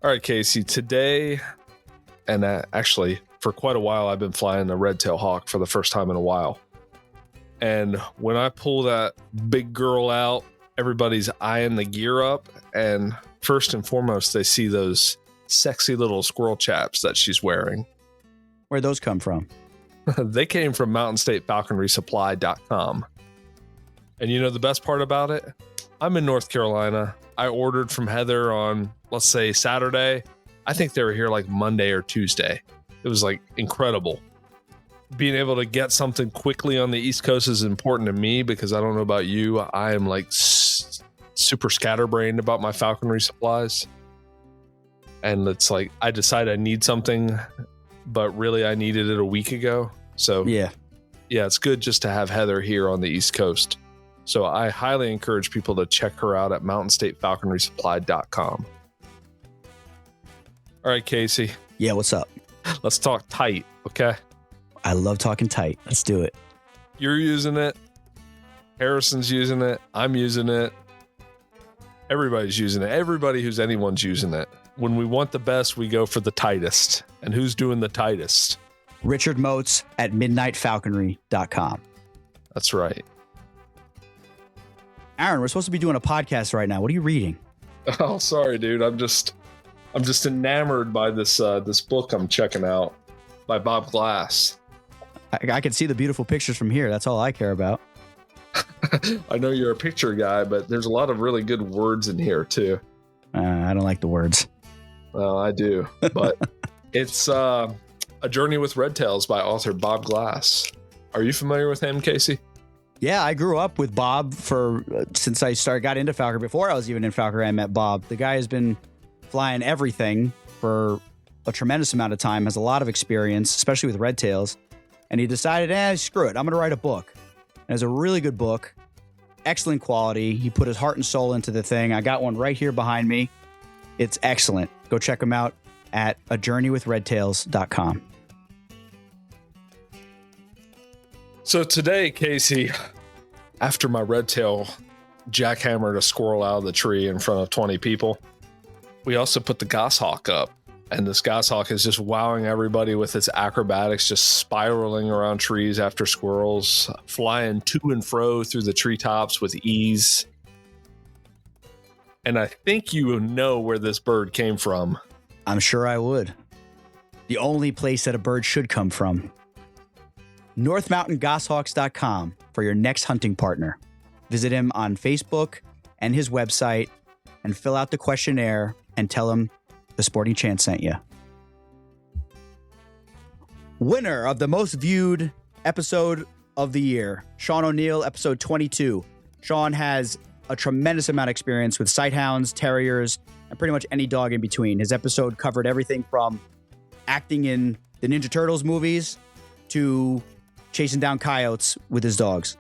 All right, Casey, today, and actually for quite a while, I've been flying a red-tailed hawk for the first time in a while. And when I pull that big girl out, everybody's eyeing the gear up. And first and foremost, they see those sexy little squirrel chaps that she's wearing. Where'd those come from? They came from mountainstateFalconrySupply.com. And you know the best part about it? I'm in North Carolina. I ordered from Heather on, let's say, Saturday. I think they were here like Monday or Tuesday. It was like incredible. Being able to get something quickly on the East Coast is important to me because I don't know about you. I am like super scatterbrained about my falconry supplies. And it's like I decide I need something, but really I needed it a week ago. So yeah, it's good just to have Heather here on the East Coast. So I highly encourage people to check her out at mountainstatefalconrysupply.com. All right, Casey. Yeah, what's up? Let's talk tight, okay? I love talking tight. Let's do it. You're using it. Harrison's using it. I'm using it. Everybody's using it. Everybody who's anyone's using it. When we want the best, we go for the tightest. And who's doing the tightest? Richard Moats at midnightfalconry.com. That's right. Aaron, we're supposed to be doing a podcast right now. What are you reading? Oh, sorry, dude. I'm just enamored by this book I'm checking out by Bob Glass. I can see the beautiful pictures from here. That's all I care about. I know you're a picture guy, but there's a lot of really good words in here too. I don't like the words. Well, I do, but it's A Journey with Red Tails by author Bob Glass. Are you familiar with him, Casey? Yeah, I grew up with Bob since I got into falconry. Before I was even in falconry, I met Bob. The guy has been flying everything for a tremendous amount of time, has a lot of experience, especially with red tails. And he decided, screw it, I'm going to write a book. And it's a really good book, excellent quality. He put his heart and soul into the thing. I got one right here behind me. It's excellent. Go check him out at ajourneywithredtails.com. So today, Casey, after my red tail jackhammered a squirrel out of the tree in front of 20 people, we also put the goshawk up. And this goshawk is just wowing everybody with its acrobatics, just spiraling around trees after squirrels, flying to and fro through the treetops with ease. And I think you know where this bird came from. I'm sure I would. The only place that a bird should come from. NorthMountainGoshawks.com for your next hunting partner. Visit him on Facebook and his website and fill out the questionnaire and tell him the Sporting Chance sent you. Winner of the most viewed episode of the year, Sean O'Neill, episode 22. Sean has a tremendous amount of experience with sighthounds, terriers, and pretty much any dog in between. His episode covered everything from acting in the Ninja Turtles movies to chasing down coyotes with his dogs.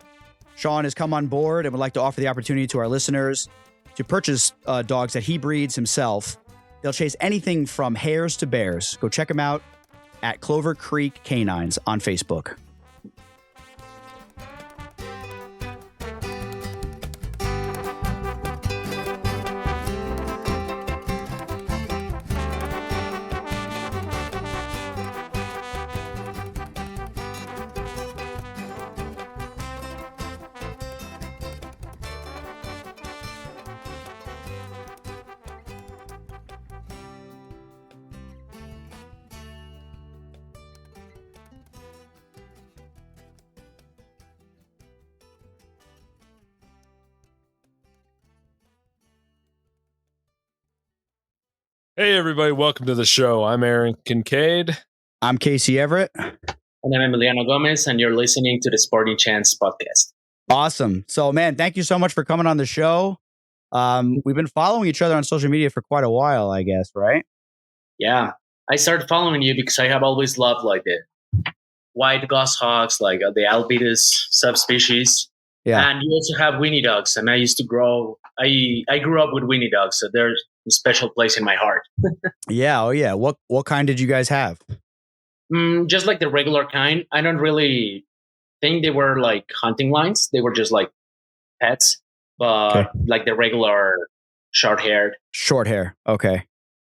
Sean has come on board and would like to offer the opportunity to our listeners to purchase dogs that he breeds himself. They'll chase anything from hares to bears. Go check him out at Clover Creek Canines on Facebook. Hey, everybody. Welcome to the show. I'm Aaron Kincaid. I'm Casey Everett. And I'm Emiliano Gomez, and you're listening to the Sporting Chance podcast. Awesome. So, man, thank you so much for coming on the show. We've been following each other on social media for quite a while, I guess, right? Yeah. I started following you because I have always loved like the white goshawks, like the Albitus subspecies. Yeah. And you also have Winnie dogs. And I grew up with Winnie dogs, so they're a special place in my heart. Yeah. Oh, yeah. What kind did you guys have? Just like the regular kind. I don't really think they were like hunting lines. They were just like pets, but like the regular short-haired. Short hair. Okay.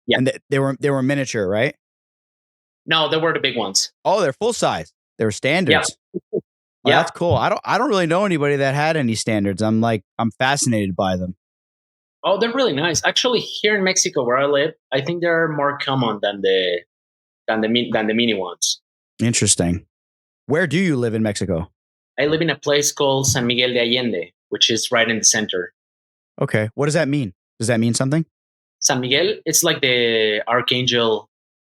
Yeah. And they were miniature, right? No, they were the big ones. Oh, they're full size. They were standards. Oh, Yeah. that's cool. I don't really know anybody that had any standards. I'm fascinated by them. Oh, they're really nice. Actually, here in Mexico, where I live, I think they're more common than the mini ones. Interesting. Where do you live in Mexico? I live in a place called San Miguel de Allende, which is right in the center. Okay. What does that mean? Does that mean something? San Miguel, it's like the Archangel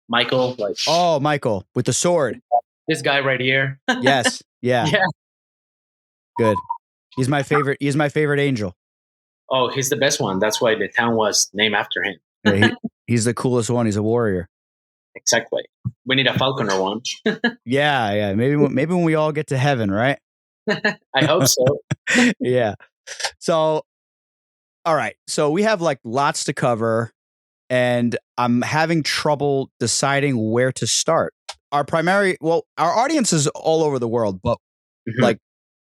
Michael, like Oh, Michael with the sword. this guy right here. Yes. Yeah. Yeah. Good. He's my favorite. He's my favorite angel. Oh, he's the best one. That's why the town was named after him. Yeah, he's the coolest one. He's a warrior. Exactly. We need a falconer one. Yeah. Maybe when we all get to heaven, right? I hope so. Yeah. So, all right. So we have like lots to cover, and I'm having trouble deciding where to start. Our audience is all over the world, but Mhm. like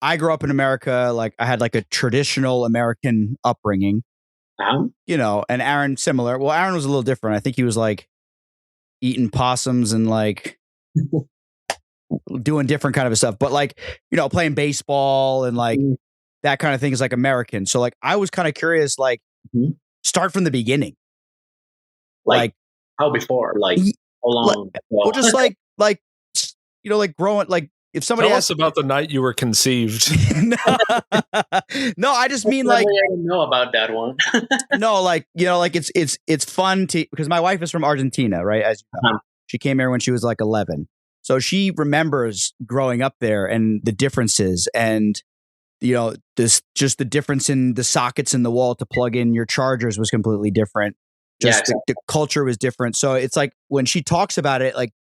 I grew up in America. Like I had like a traditional American upbringing, Um, and Aaron similar. Well, Aaron was a little different. I think he was like eating possums and like doing different kind of stuff, but like, playing baseball and like Mm. that kind of thing is like American. So like, I was kind of curious, like Mhm. start from the beginning. like how before? Like Ye- how long? Well, just like growing, like if somebody Tell asked, us about the night you were conceived. no, I just mean Really, like, I don't know about that one. no, like, like it's fun because my wife is from Argentina, right? As you know. Uh-huh. She came here when she was like 11. So she remembers growing up there and the differences and, just the difference in the sockets in the wall to plug in your chargers was completely different. Just exactly. the culture was different. So it's like when she talks about it, like,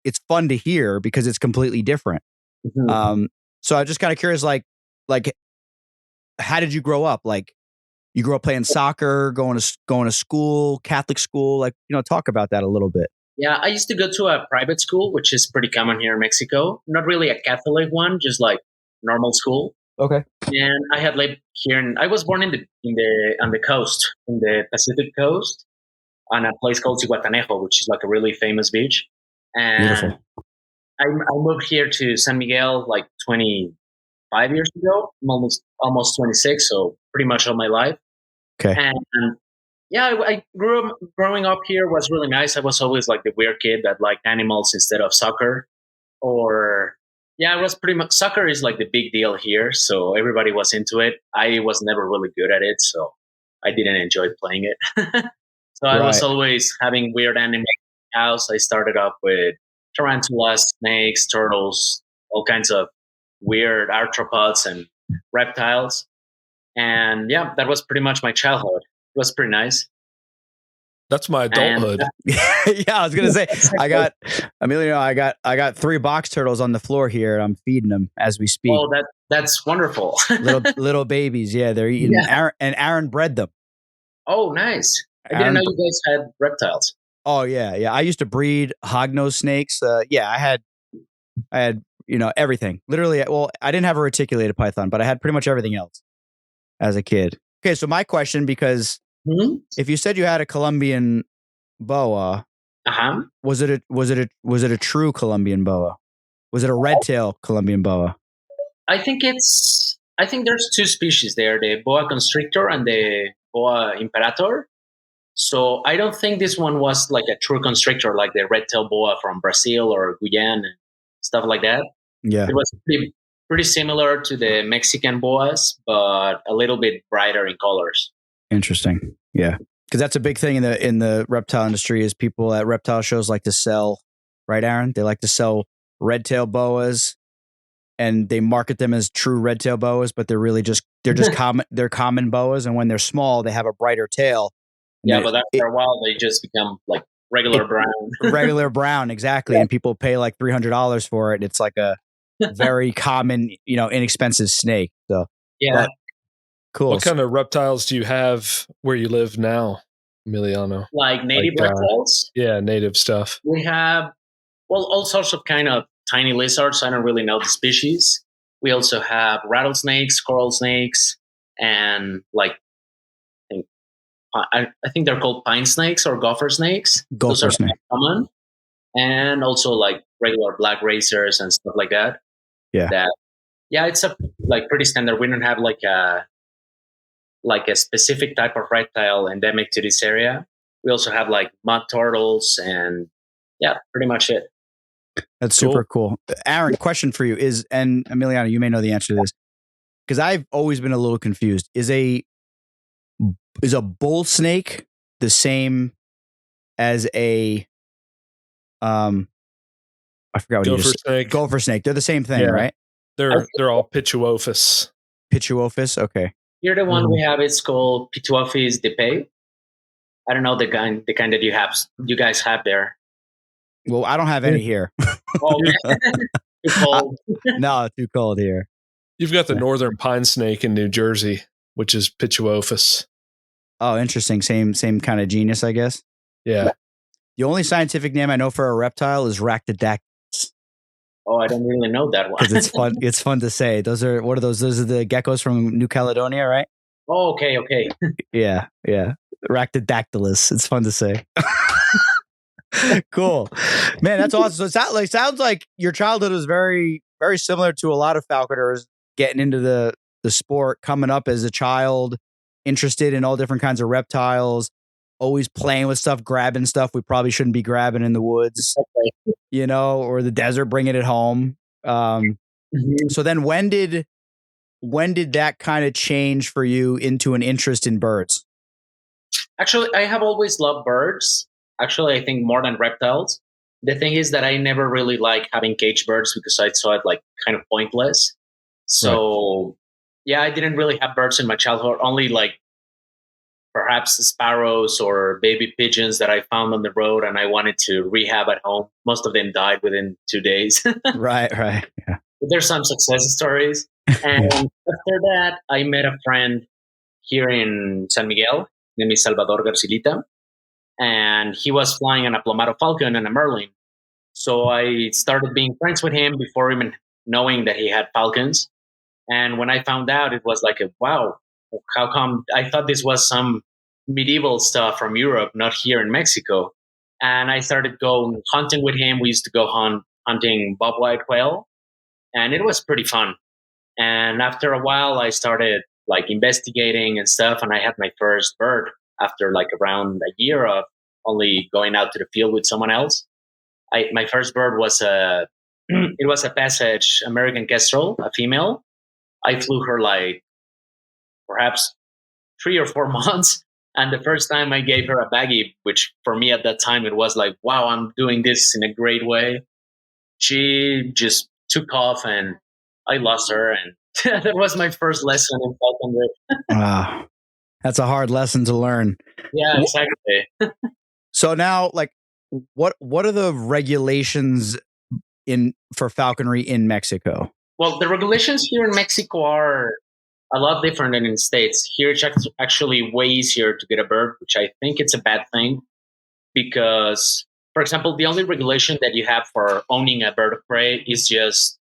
it's fun to hear because it's completely different. Mhm. So I'm just kind of curious, like, how did you grow up? Like, you grew up playing soccer, going to school, Catholic school, like, talk about that a little bit. Yeah, I used to go to a private school, which is pretty common here in Mexico. Not really a Catholic one, just like normal school. Okay. And I had lived here, and I was born on the coast, in the Pacific coast, on a place called Zihuatanejo, which is like a really famous beach. And Beautiful. I moved here to San Miguel like 25 years ago. I'm almost 26, so pretty much all my life. Okay. And yeah, I growing up here was really nice. I was always like the weird kid that liked animals instead of soccer. Or yeah, it was pretty much soccer is like the big deal here, so everybody was into it. I was never really good at it, so I didn't enjoy playing it. So I was Right. always having weird animals in the house. I started off with tarantulas, snakes, turtles, all kinds of weird arthropods and reptiles. And yeah, that was pretty much my childhood. It was pretty nice. That's my And adulthood. Yeah, I was gonna say I got I got 3 box turtles on the floor here, and I'm feeding them as we speak. oh, that's wonderful. Little babies, yeah, they're eating. Yeah. Aaron bred them. Oh, nice. I didn't Aaron, know you guys had reptiles. oh yeah. I used to breed hognose snakes. Yeah, I had everything. Literally, well, I didn't have a reticulated python, but I had pretty much everything else as a kid. Okay, so my question, because Hmm? if you said you had a Colombian boa, Uh-huh. was it a true Colombian boa? Was it a red tail Colombian boa? I think there's two species there, the boa constrictor and the boa imperator. So I don't think this one was like a true constrictor like the red-tailed boa from Brazil or Guyana, stuff like that. Yeah, It was pretty similar to the Mexican boas, but a little bit brighter in colors. interesting. Yeah, because that's a big thing in the reptile industry is people at reptile shows like to sell, right, Aaron? They like to sell red tail boas, and they market them as true red tail boas, but they're just common. They're common boas, and when they're small, they have a brighter tail. Yeah, but after a while, they just become like regular brown. Regular brown, exactly. And people pay like $300 for it. It's like a very common, inexpensive snake. So Yeah. but cool. What kind of reptiles do you have where you live now, Emiliano? Like native Like, reptiles. Yeah, native stuff. We have, well, all sorts of kind of tiny lizards. I don't really know the species. We also have rattlesnakes, coral snakes, and like I think I think they're called pine snakes or gopher snakes. Those Gopher are snake. common, and also like regular black racers and stuff like that. Yeah. That yeah, it's a like pretty standard. We don't have like a specific type of reptile endemic to this area. We also have like mud turtles and yeah, pretty much it. That's super cool. Aaron, question for you is, and Emiliano, you may know the answer to this, because I've always been a little confused. Is a bull snake the same as a I forgot what Gopher snake. Gopher snake. They're the same thing, right? They're all Pituophis. Pituophis. Okay. Here, the one we have is called Pituophis depe. I don't know the kind that you guys have there. Well, I don't have any here. Oh, too cold. No, too cold here. You've got the northern pine snake in New Jersey, which is Pituophis. Oh, interesting. Same kind of genus, I guess. Yeah. The only scientific name I know for a reptile is Ractodactylus. Oh, I don't really know that one. Because it's fun. It's fun to say. Those are Those are the geckos from New Caledonia, right? Oh, okay. Yeah. Ractodactylus. It's fun to say. Cool, man. That's awesome. So it sounds like your childhood was very, very similar to a lot of falconers getting into the sport, coming up as a child, interested in all different kinds of reptiles, always playing with stuff, grabbing stuff we probably shouldn't be grabbing in the woods, or the desert, bringing it home. So then when did that kind of change for you into an interest in birds? Actually, I have always loved birds. Actually, I think more than reptiles. The thing is that I never really liked having cage birds because I saw it like kind of pointless. So yeah, I didn't really have birds in my childhood, only like perhaps sparrows or baby pigeons that I found on the road and I wanted to rehab at home. Most of them died within 2 days. Right. Yeah. But there's some success stories. And after that, I met a friend here in San Miguel, named Salvador Garcilita. And he was flying an Aplomado Falcon and a Merlin. So I started being friends with him before even knowing that he had falcons. And when I found out, it was like, wow, how come I thought this was some medieval stuff from Europe, not here in Mexico? And I started going hunting with him. We used to go hunting bobwhite whale, and it was pretty fun. And after a while, I started like investigating and stuff, and I had my first bird after like around a year of only going out to the field with someone else. My first bird was it was a Passage American Kestrel, a female. I flew her like perhaps 3 or 4 months. And the first time I gave her a baggie, which for me at that time, it was like, wow, I'm doing this in a great way. She just took off and I lost her. And that was my first lesson in falconry. Wow. That's a hard lesson to learn. Yeah, exactly. So now, like, what are the regulations for falconry in Mexico? Well, the regulations here in Mexico are a lot different than in the States. Here, it's actually way easier to get a bird, which I think it's a bad thing because, for example, the only regulation that you have for owning a bird of prey is just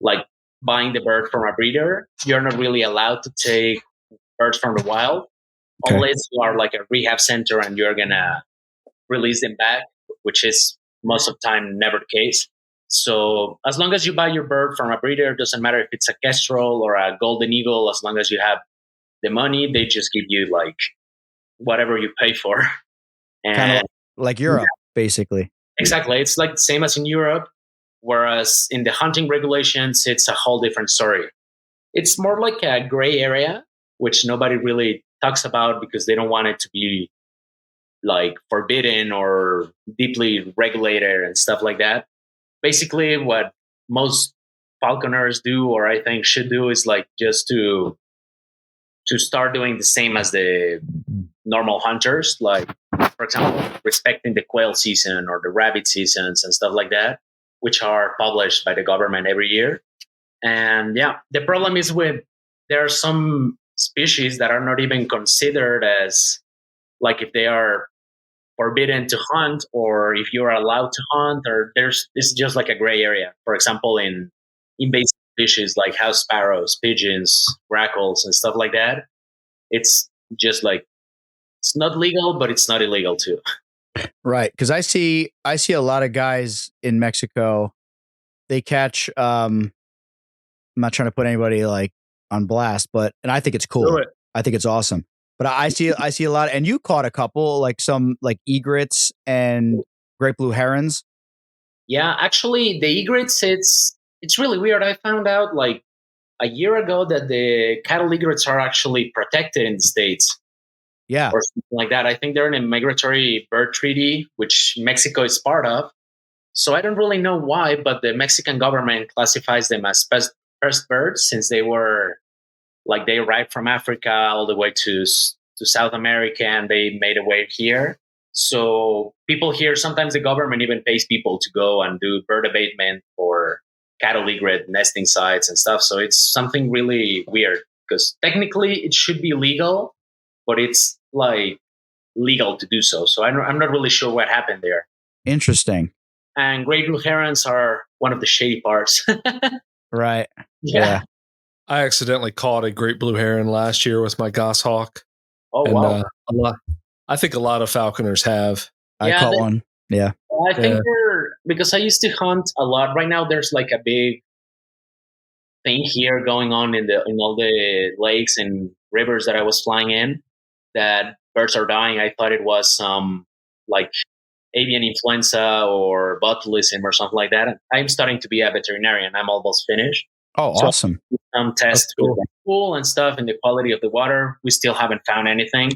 like buying the bird from a breeder. You're not really allowed to take birds from the wild unless you are like a rehab center and you're going to release them back, which is most of the time never the case. So as long as you buy your bird from a breeder, it doesn't matter if it's a kestrel or a golden eagle, as long as you have the money, they just give you like whatever you pay for. And kind of like Europe, basically. Exactly. It's like the same as in Europe, whereas in the hunting regulations, it's a whole different story. It's more like a gray area, which nobody really talks about because they don't want it to be like forbidden or deeply regulated and stuff like that. Basically, what most falconers do, or I think should do, is like just to start doing the same as the normal hunters, like for example, respecting the quail season or the rabbit seasons and stuff like that, which are published by the government every year. And yeah, the problem is there are some species that are not even considered as like if they are forbidden to hunt or if you are allowed to hunt, or it's just like a gray area. For example, in invasive species like house sparrows, pigeons, grackles, and stuff like that, it's just like It's not legal, but it's not illegal too. Right. Because I see a lot of guys in Mexico. They catch. I'm not trying to put anybody like on blast, and I think it's cool. I think it's awesome. But I see a lot, and you caught a couple, like some like egrets and great blue herons. Yeah, actually, the egrets, it's really weird. I found out like a year ago that the cattle egrets are actually protected in the States. Yeah. Or something like that. I think they're in a migratory bird treaty, which Mexico is part of. So I don't really know why, but the Mexican government classifies them as pest birds since they arrived from Africa all the way to South America and they made a way here. So people here, sometimes the government even pays people to go and do bird abatement for cattle egret nesting sites and stuff. So it's something really weird because technically it should be legal, but it's like legal to do so. So I'm not really sure what happened there. Interesting. And great blue herons are one of the shady parts. Right. Yeah. I accidentally caught a great blue heron last year with my goshawk. Oh, and, wow. I think a lot of falconers have. I caught one. Yeah. I think because I used to hunt a lot. Right now, there's like a big thing here going on in all the lakes and rivers that I was flying in that birds are dying. I thought it was some like avian influenza or botulism or something like that. I'm starting to be a veterinarian. I'm almost finished. Oh, so awesome. Some tests with the pool and stuff and the quality of the water. We still haven't found anything,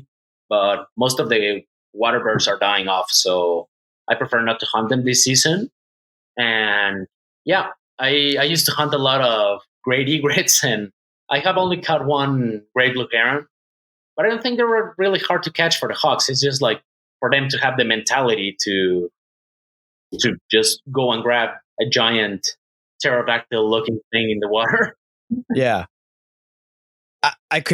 but most of the water birds are dying off. So I prefer not to hunt them this season. And yeah, I used to hunt a lot of great egrets, and I have only caught one great blue heron, but I don't think they were really hard to catch for the hawks. It's just like for them to have the mentality to just go and grab a giant pterodactyl looking thing in the water. Yeah.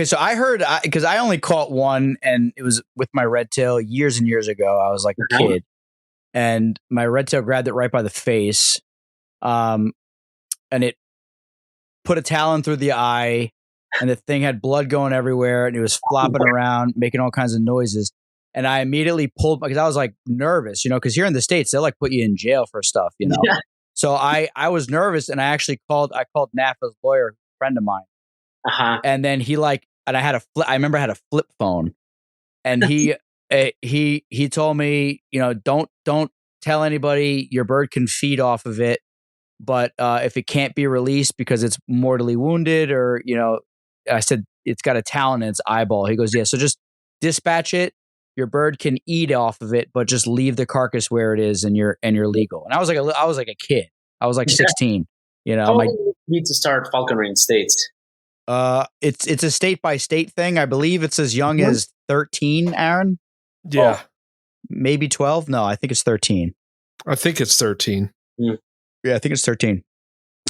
So I heard, because I only caught one, and it was with my red tail years and years ago. I was like a kid, and my red tail grabbed it right by the face, and it put a talon through the eye, and the thing had blood going everywhere, and it was flopping around, making all kinds of noises. And I immediately pulled, because I was like nervous, because here in the States, they'll like put you in jail for stuff, Yeah. So I was nervous, and I called NAFA's lawyer, a friend of mine. And then and I remember I had a flip phone, and he told me, don't tell anybody, your bird can feed off of it, but if it can't be released because it's mortally wounded, or I said it's got a talon in its eyeball. He goes, yeah, so just dispatch it. Your bird can eat off of it, but just leave the carcass where it is, and you're legal. And I was like a kid. I was like 16. How old do you need to start falconry in States? It's a state by state thing. I believe it's as young as 13, Aaron. Yeah. Maybe 12. No, I think it's 13. I think it's 13. Yeah, I think it's 13.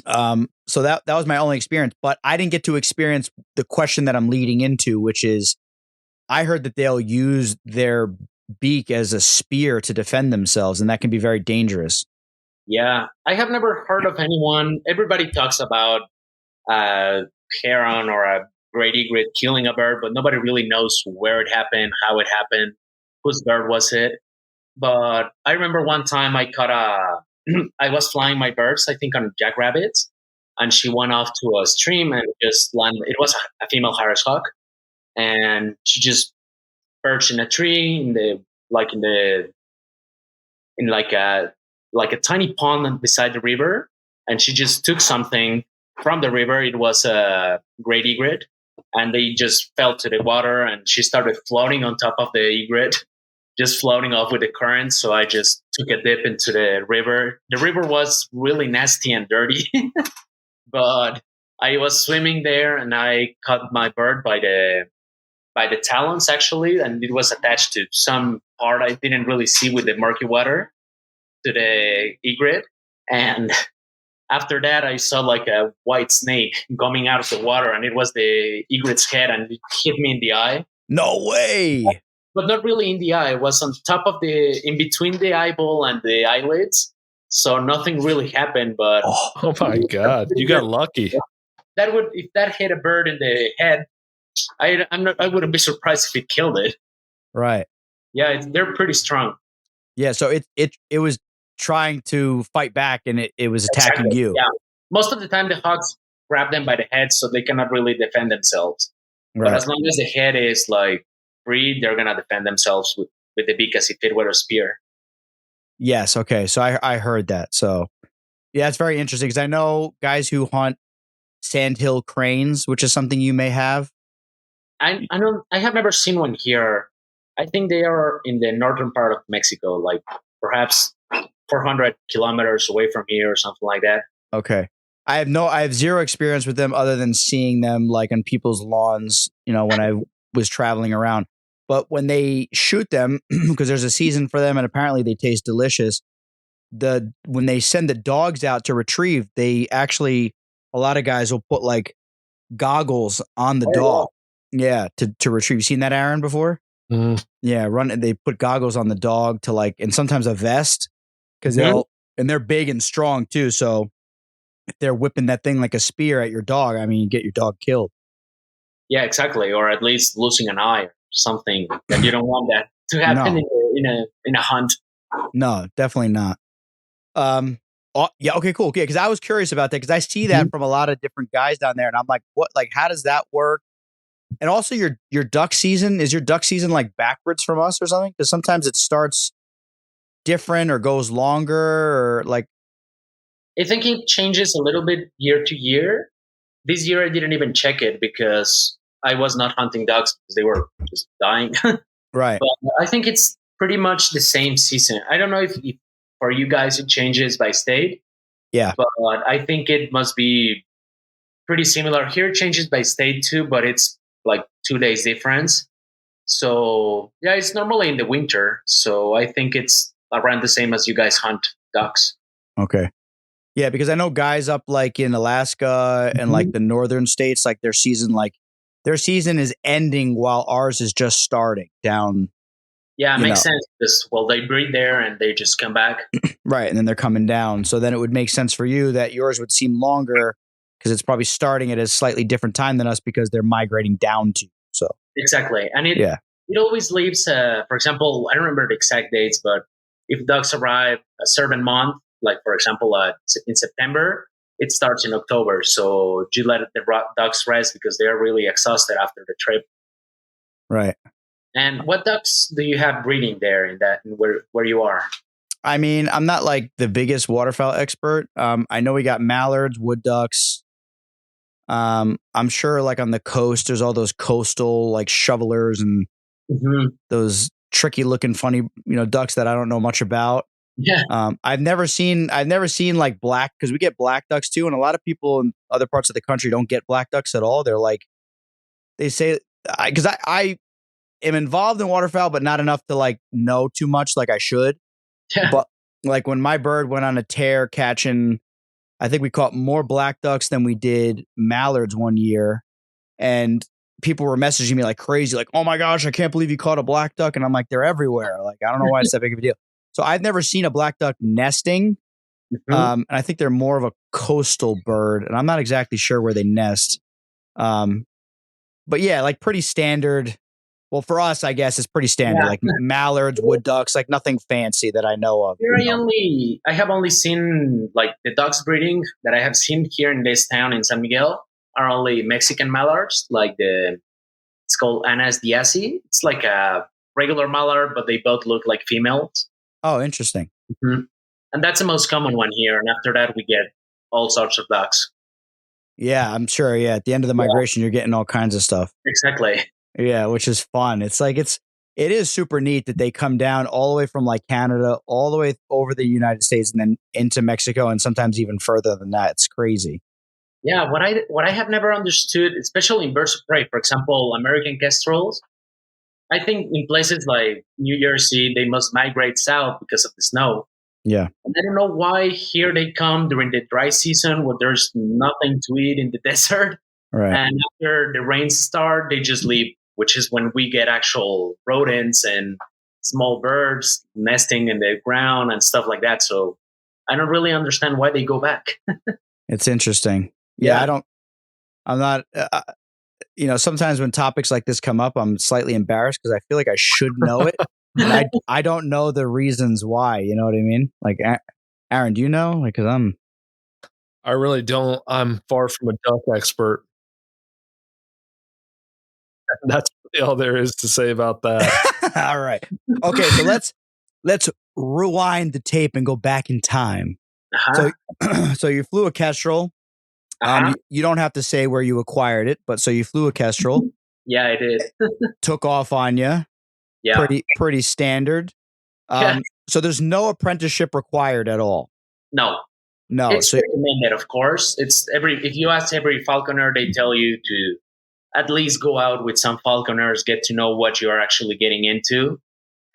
So that was my only experience, but I didn't get to experience the question that I'm leading into, which is, I heard that they'll use their beak as a spear to defend themselves, and that can be very dangerous. Yeah, I have never heard of anyone. Everybody talks about a heron or a great egret killing a bird, but nobody really knows where it happened, how it happened, whose bird was it. But I remember one time I caught I was flying my birds, I think on jackrabbits, and she went off to a stream and just landed. It was a female Harris hawk, and she just perched in a tree in a tiny pond beside the river, and she just took something from the river. It was a great egret, and they just fell to the water, and she started floating on top of the egret, just floating off with the current. So I just took a dip into the river. The river was really nasty and dirty, but I was swimming there, and I caught my bird by the talons, actually, and it was attached to some part I didn't really see with the murky water to the egret. And after that, I saw like a white snake coming out of the water, and it was the egret's head, and it hit me in the eye. No way! But not really in the eye. It was on top of in between the eyeball and the eyelids. So nothing really happened. But oh my God, you got lucky. If that hit a bird in the head, I wouldn't be surprised if it killed it. Right. Yeah, they're pretty strong. Yeah. So it was trying to fight back, and it was attacking Exactly. you. Yeah. Most of the time, the hawks grab them by the head, so they cannot really defend themselves. But Right. as long as the head is like free, they're gonna defend themselves with the beak as if it were a spear. Yes. Okay. So I heard that. So yeah, it's very interesting because I know guys who hunt sandhill cranes, which is something you may have. I don't. I have never seen one here. I think they are in the northern part of Mexico, like perhaps 400 kilometers away from here or something like that. Okay. I have zero experience with them other than seeing them like on people's lawns, when I was traveling around. But when they shoot them, because there's a season for them and apparently they taste delicious, when they send the dogs out to retrieve, they actually a lot of guys will put like goggles on the Oh, dog. wow. Yeah, to retrieve. You seen that, Aaron, before? Mm. Yeah, they put goggles on the dog to and sometimes a vest because Mhm. they're big and strong too. So if they're whipping that thing like a spear at your dog, I mean, you get your dog killed. Yeah, exactly. Or at least losing an eye or something that you don't want that to happen No, in a hunt. no, definitely not. Yeah, okay, cool. Yeah, because I was curious about that because I see that Mhm. from a lot of different guys down there, and I'm like, what? Like, how does that work? And also, your duck season is your duck season like backwards from us or something? Because sometimes it starts different or goes longer or like. I think it changes a little bit year to year. This year, I didn't even check it because I was not hunting ducks because they were just dying. Right. But I think it's pretty much the same season. I don't know if for you guys it changes by state, Yeah. but I think it must be pretty similar. Here it changes by state too, but it's like 2 days difference. So yeah, it's normally in the winter. So I think it's around the same as you guys hunt ducks. Okay. Yeah, because I know guys up like in Alaska and like Mhm. the northern states, their season is ending while ours is just starting down, Yeah, it you makes know. sense because well, they breed there and they just come back. Right. And then they're coming down. So then it would make sense for you that yours would seem longer because it's probably starting at a slightly different time than us because they're migrating down to you. So Exactly, and yeah. it always leaves. For example, I don't remember the exact dates, but if ducks arrive a certain month, like for example, in September, it starts in October. So you let the ducks rest because they are really exhausted after the trip. Right. And what ducks do you have breeding there in that where you are? I mean, I'm not like the biggest waterfowl expert. I know we got mallards, wood ducks. I'm sure like on the coast, there's all those coastal like shovelers and Hmm. those tricky looking funny, ducks that I don't know much about. Yeah, I've never seen like black because we get black ducks too, and a lot of people in other parts of the country don't get black ducks at all. They're like they say because I am involved in waterfowl, but not enough to like know too much like I should. yeah, But like when my bird went on a tear catching, I think we caught more black ducks than we did mallards one year, and people were messaging me like crazy, like, "Oh my gosh, I can't believe you caught a black duck!" And I'm like, "They're everywhere." Like I don't know why it's that big of a deal. So I've never seen a black duck nesting. hmm, And I think they're more of a coastal bird, and I'm not exactly sure where they nest. Um, but yeah, like pretty standard. Well, for us, I guess it's pretty standard, yeah. like mallards, wood ducks, like nothing fancy that I know of. Here I have only seen like the ducks breeding that I have seen here in this town in San Miguel are only Mexican mallards, like it's called Anas diaci. It's like a regular mallard, but they both look like females. Oh, interesting. Mhm. And that's the most common one here. And after that, we get all sorts of ducks. Yeah, I'm sure. Yeah, at the end of the Yeah, migration, you're getting all kinds of stuff. exactly. Yeah, which is fun. It is super neat that they come down all the way from like Canada, all the way over the United States, and then into Mexico, and sometimes even further than that. It's crazy. Yeah, what I have never understood, especially in birds of prey, for example, American kestrels. I think in places like New Jersey, they must migrate south because of the snow. Yeah. And I don't know why here they come during the dry season when there's nothing to eat in the desert. Right. And after the rains start, they just leave, which is when we get actual rodents and small birds nesting in the ground and stuff like that. So I don't really understand why they go back. It's interesting. Yeah, Yeah. I'm not. sometimes when topics like this come up, I'm slightly embarrassed because I feel like I should know it. And I don't know the reasons why. You know what I mean? Like, Aaron, do you know? Like, because I really don't. I'm far from a duck expert. That's really all there is to say about that. All right. Okay, so let's rewind the tape and go back in time. Uh-huh. So you flew a Kestrel. You don't have to say where you acquired it, but so you flew a Kestrel. Yeah, I did. Took off on you. Yeah. Pretty standard. So there's no apprenticeship required at all. No. It's recommended, of course. If you ask every falconer, they tell you to at least go out with some falconers, get to know what you are actually getting into,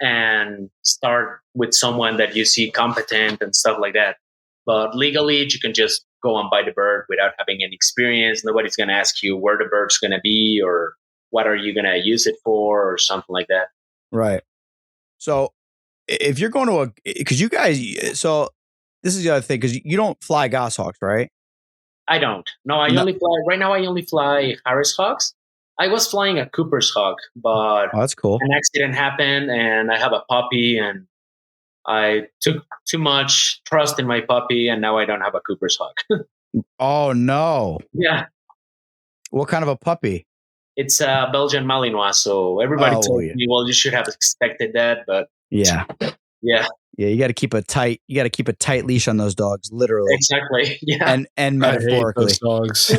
and start with someone that you see competent and stuff like that. But legally, you can just go and buy the bird without having any experience. Nobody's going to ask you where the bird's going to be or what are you going to use it for or something like that. Right. So if you're going because you guys, so this is the other thing, because you don't fly goshawks, right? I don't. No, I only fly Harris Hawks. I was flying a Cooper's Hawk, but that's cool. An accident happened and I have a puppy and I took too much trust in my puppy and now I don't have a Cooper's Hawk. Oh, no. Yeah. What kind of a puppy? It's a Belgian Malinois. So everybody told me, well, you should have expected that, but yeah. You got to keep a tight leash on those dogs, literally. Exactly. Yeah. And metaphorically. I hate those dogs.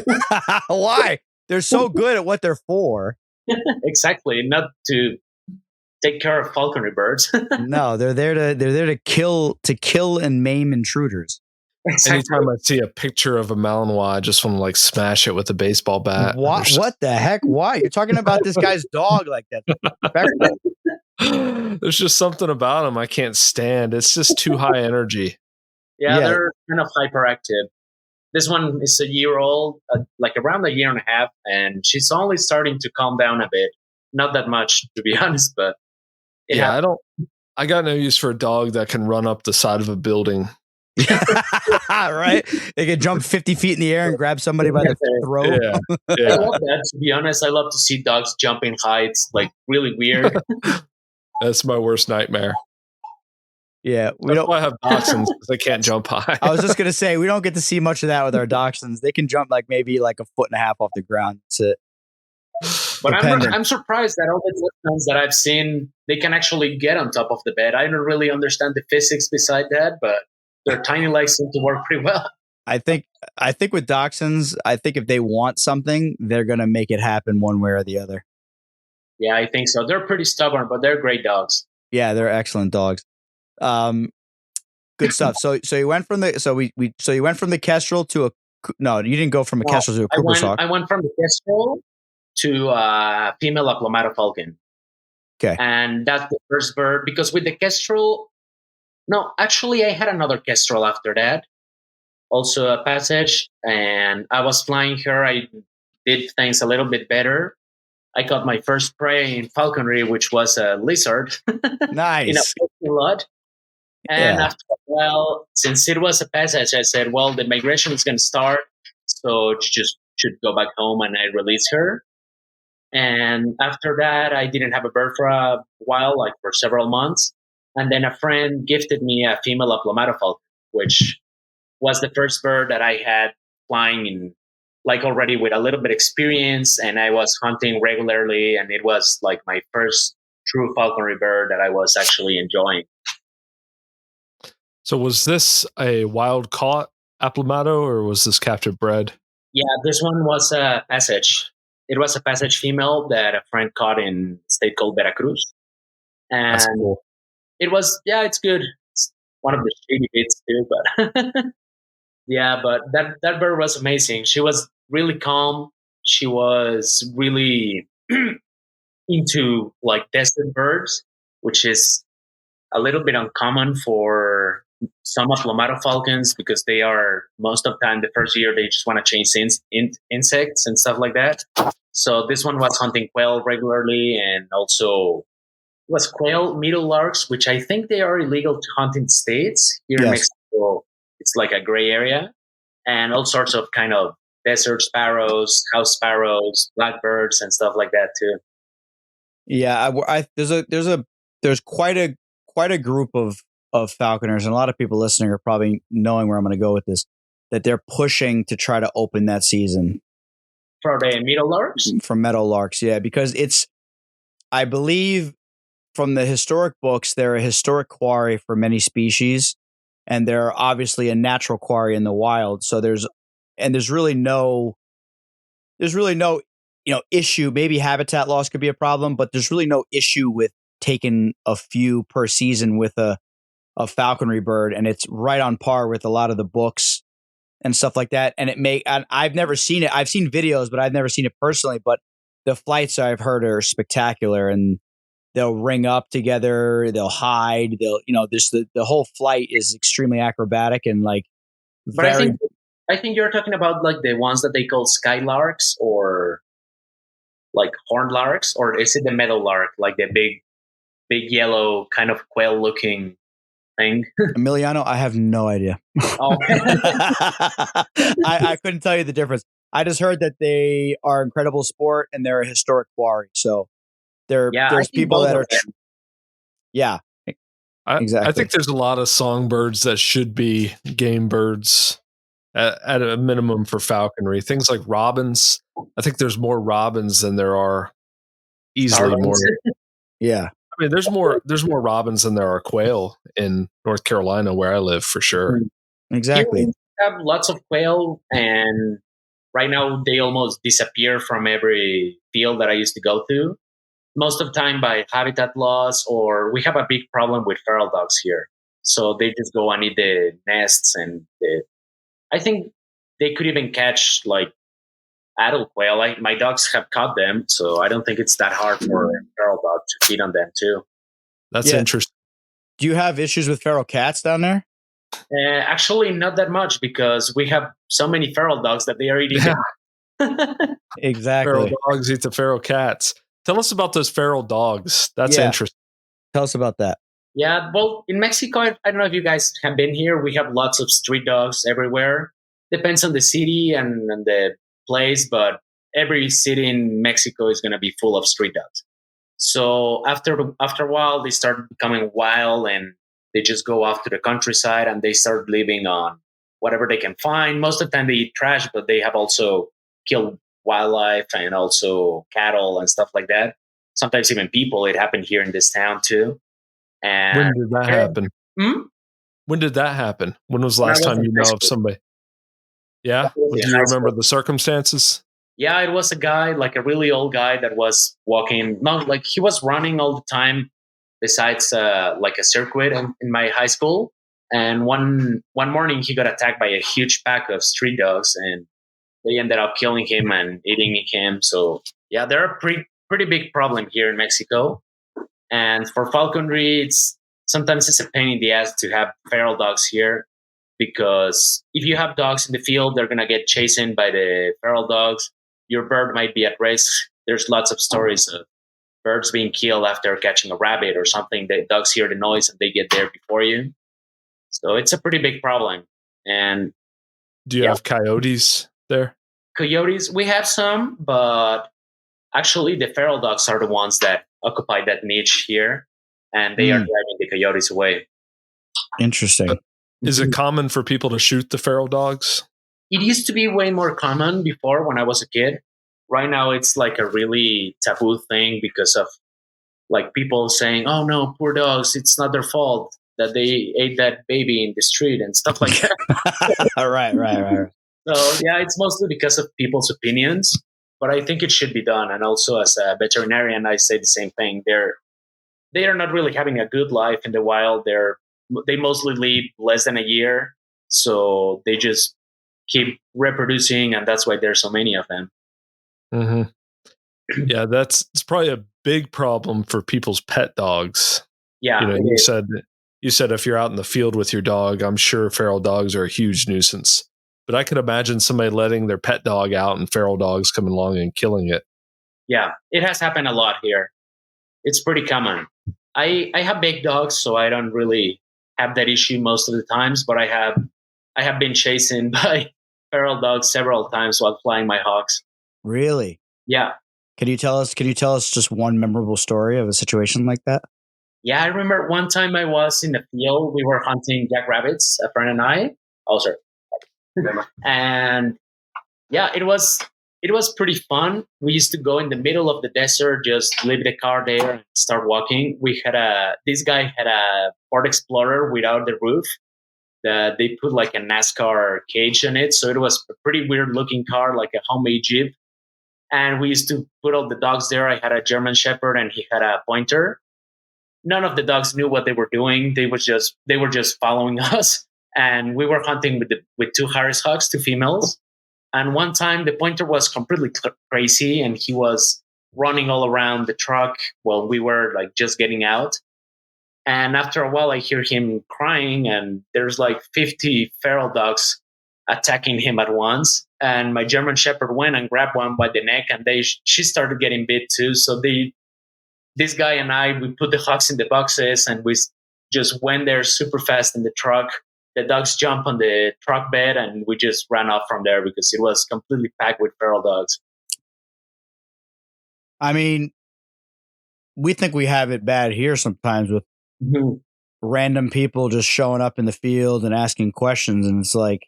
Why? They're so good at what they're for. Exactly. Not to take care of falconry birds. No, they're there to kill and maim intruders. Exactly. Anytime I see a picture of a Malinois, I just want to like smash it with a baseball bat. What the heck? Why? You're talking about this guy's dog like that. There's just something about him I can't stand. It's just too high energy. Yeah, they're kind of hyperactive. This one is a year old, like around a year and a half, and she's only starting to calm down a bit. Not that much, to be honest, but I got no use for a dog that can run up the side of a building. Right? They can jump 50 feet in the air and grab somebody by the throat. Yeah. I love that, to be honest. I love to see dogs jumping high. It's like really weird. That's my worst nightmare. Yeah, That's why I have dachshunds, because they can't jump high. I was just gonna say we don't get to see much of that with our dachshunds. They can jump like maybe like a foot and a half off the ground. That's it. But I'm surprised that all the dachshunds that I've seen, they can actually get on top of the bed. I don't really understand the physics beside that, but their tiny legs seem to work pretty well. I think with dachshunds, I think if they want something, they're gonna make it happen one way or the other. Yeah, I think so. They're pretty stubborn, but they're great dogs. Yeah, they're excellent dogs. Good stuff. So you went from the Kestrel to you didn't go from a Kestrel to a Cooper's Hawk. I went from the Kestrel to a female Aplomado falcon. Okay. And that's the first bird, because with the Kestrel, no, actually I had another Kestrel after that. Also a passage, and I was flying her. I did things a little bit better. I caught my first prey in falconry, which was a lizard. Nice. In a parking lot. And after a while, since it was a passage, I said, well, the migration is going to start, so you just should go back home, and I released her. And after that, I didn't have a bird for a while, like for several months. And then a friend gifted me a female Aplomado falcon, which was the first bird that I had flying in, like already with a little bit experience, and I was hunting regularly, and it was like my first true falconry bird that I was actually enjoying. So was this a wild caught Aplomado, or was this captive bred? Yeah, this one was a passage. It was a passage female that a friend caught in a state called Veracruz. And that's cool. It was, it's good. It's one of the shady bits too, but yeah, but that bird was amazing. She was really calm. She was really into like desert birds, which is a little bit uncommon for some Aplomado falcons, because they are, most of the time, the first year, they just want to chase insects and stuff like that. So this one was hunting quail regularly, and also was quail meadowlarks, which I think they are illegal to hunt in states. Here in Mexico, it's like a gray area, and all sorts of kind of desert sparrows, house sparrows, blackbirds, and stuff like that too. Yeah, there's quite a group of falconers, and a lot of people listening are probably knowing where I'm going to go with this. That they're pushing to try to open that season For the meadowlarks? for meadowlarks, yeah, because I believe from the historic books, they're a historic quarry for many species, and they're obviously a natural quarry in the wild. So there's really no issue. Maybe habitat loss could be a problem, but there's really no issue with taking a few per season with a falconry bird, and it's right on par with a lot of the books and stuff like that. And I've never seen it. I've seen videos, but I've never seen it personally. But the flights I've heard are spectacular, and they'll ring up together, they'll hide, this the whole flight is extremely acrobatic and like But I think you're talking about like the ones that they call skylarks or like horned larks, or is it the meadowlark, like the big yellow kind of quail looking thing? Emiliano, I have no idea. Oh. I couldn't tell you the difference. I just heard that they are incredible sport and they're a historic quarry. So there's people that are exactly. I think there's a lot of songbirds that should be game birds at a minimum for falconry. Things like robins. I think there's more robins than there are easily more. Yeah. I mean, there's more robins than there are quail in North Carolina where I live, for sure. Exactly. Here we have lots of quail, and right now they almost disappear from every field that I used to go to. Most of the time by habitat loss, or we have a big problem with feral dogs here. So they just go and eat the nests, and I think they could even catch like adult quail. My dogs have caught them, so I don't think it's that hard for feral dogs to feed on them too. That's interesting. Do you have issues with feral cats down there? Actually, not that much, because we have so many feral dogs that they are eating. Exactly. Feral dogs eat the feral cats. Tell us about those feral dogs. That's interesting. Tell us about that. Yeah, well, in Mexico, I don't know if you guys have been here. We have lots of street dogs everywhere. Depends on the city and the place, but every city in Mexico is going to be full of street dogs. So after a while, they start becoming wild, and they just go off to the countryside and they start living on whatever they can find. Most of the time they eat trash, but they have also killed wildlife and also cattle and stuff like that. Sometimes even people. It happened here in this town too. And when did that happen? When did that happen? When was the last time you know of somebody? Yeah? Do you remember the circumstances? Yeah, it was a guy, like a really old guy that was walking. No, like he was running all the time besides like a circuit in my high school. And one morning he got attacked by a huge pack of street dogs, and they ended up killing him and eating him. So yeah, they're a pretty big problem here in Mexico. And for falconry, sometimes it's a pain in the ass to have feral dogs here, because if you have dogs in the field, they're going to get chased by the feral dogs. Your bird might be at risk. There's lots of stories of birds being killed after catching a rabbit or something. The dogs hear the noise and they get there before you. So it's a pretty big problem. And do you have coyotes there? Coyotes, we have some, but actually the feral dogs are the ones that occupy that niche here, and they are driving the coyotes away. Interesting. Is it common for people to shoot the feral dogs? It used to be way more common before when I was a kid. Right now, it's like a really taboo thing because of like people saying, "Oh no, poor dogs! It's not their fault that they ate that baby in the street," and stuff like that. Right. So yeah, it's mostly because of people's opinions, but I think it should be done. And also, as a veterinarian, I say the same thing. They are not really having a good life in the wild. They mostly live less than a year, so they just keep reproducing, and that's why there's so many of them. Mm-hmm. Yeah, it's probably a big problem for people's pet dogs. Yeah, you said if you're out in the field with your dog, I'm sure feral dogs are a huge nuisance. But I could imagine somebody letting their pet dog out and feral dogs coming along and killing it. Yeah, it has happened a lot here. It's pretty common. I have big dogs, so I don't really have that issue most of the times, but I have been chased by feral dogs several times while flying my hawks. Really? Yeah. Can you tell us just one memorable story of a situation like that? Yeah, I remember one time I was in the field. We were hunting jackrabbits, a friend and I. Oh, sorry. And yeah, it was pretty fun. We used to go in the middle of the desert, just leave the car there and start walking. This guy had a Ford Explorer without the roof. That they put like a NASCAR cage in it, so it was a pretty weird looking car, like a homemade Jeep. And we used to put all the dogs there. I had a German Shepherd and he had a pointer. None of the dogs knew what they were doing. They were just following us. And we were hunting with two Harris Hawks, two females. And one time the pointer was completely crazy and he was running all around the truck while we were like just getting out. And after a while, I hear him crying, and there's like 50 feral dogs attacking him at once. And my German Shepherd went and grabbed one by the neck, and she started getting bit too. So this guy and I, we put the hawks in the boxes, and we just went there super fast in the truck. The dogs jumped on the truck bed, and we just ran off from there because it was completely packed with feral dogs. I mean, we think we have it bad here sometimes with random people just showing up in the field and asking questions. And it's like,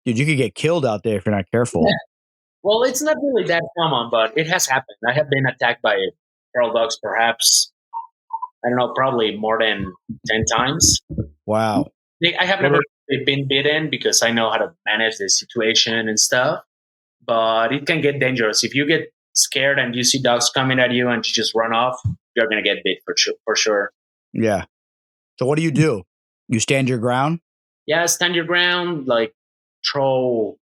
dude, you could get killed out there if you're not careful. Yeah. Well, it's not really that common, but it has happened. I have been attacked by feral dogs perhaps, I don't know, probably more than 10 times. Wow. I have never been bitten because I know how to manage the situation and stuff, but it can get dangerous. If you get scared and you see dogs coming at you and you just run off, you're going to get bit for sure. Yeah. So what do? You stand your ground? Yeah, stand your ground, like throw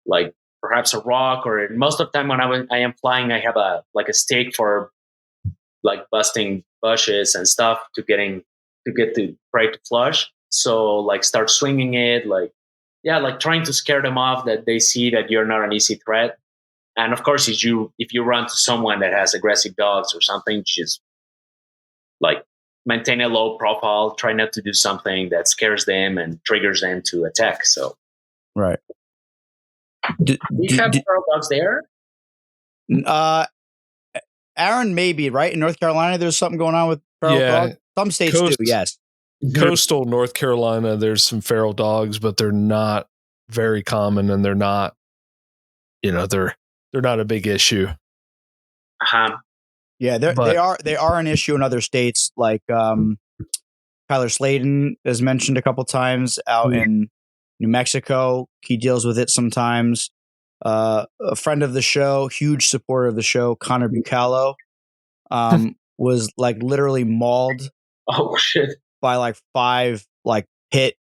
like perhaps a rock, or most of the time when I am flying, I have a stick for like busting bushes and stuff to get the prey to flush. So like start swinging it, like trying to scare them off, that they see that you're not an easy threat. And of course, if you run to someone that has aggressive dogs or something, just like maintain a low profile, try not to do something that scares them and triggers them to attack. So, right. Do you have feral dogs there? Aaron, maybe, right? In North Carolina, there's something going on with feral dogs. Some states do, yes. Coastal North Carolina, there's some feral dogs, but they're not very common, and they're not, they're not a big issue. Uh-huh. Yeah, they are an issue in other states, like Tyler Sladen is mentioned a couple times out in New Mexico. He deals with it sometimes. A friend of the show, huge supporter of the show, Connor Bucalo, was like literally mauled. Oh shit! By like 5 like pit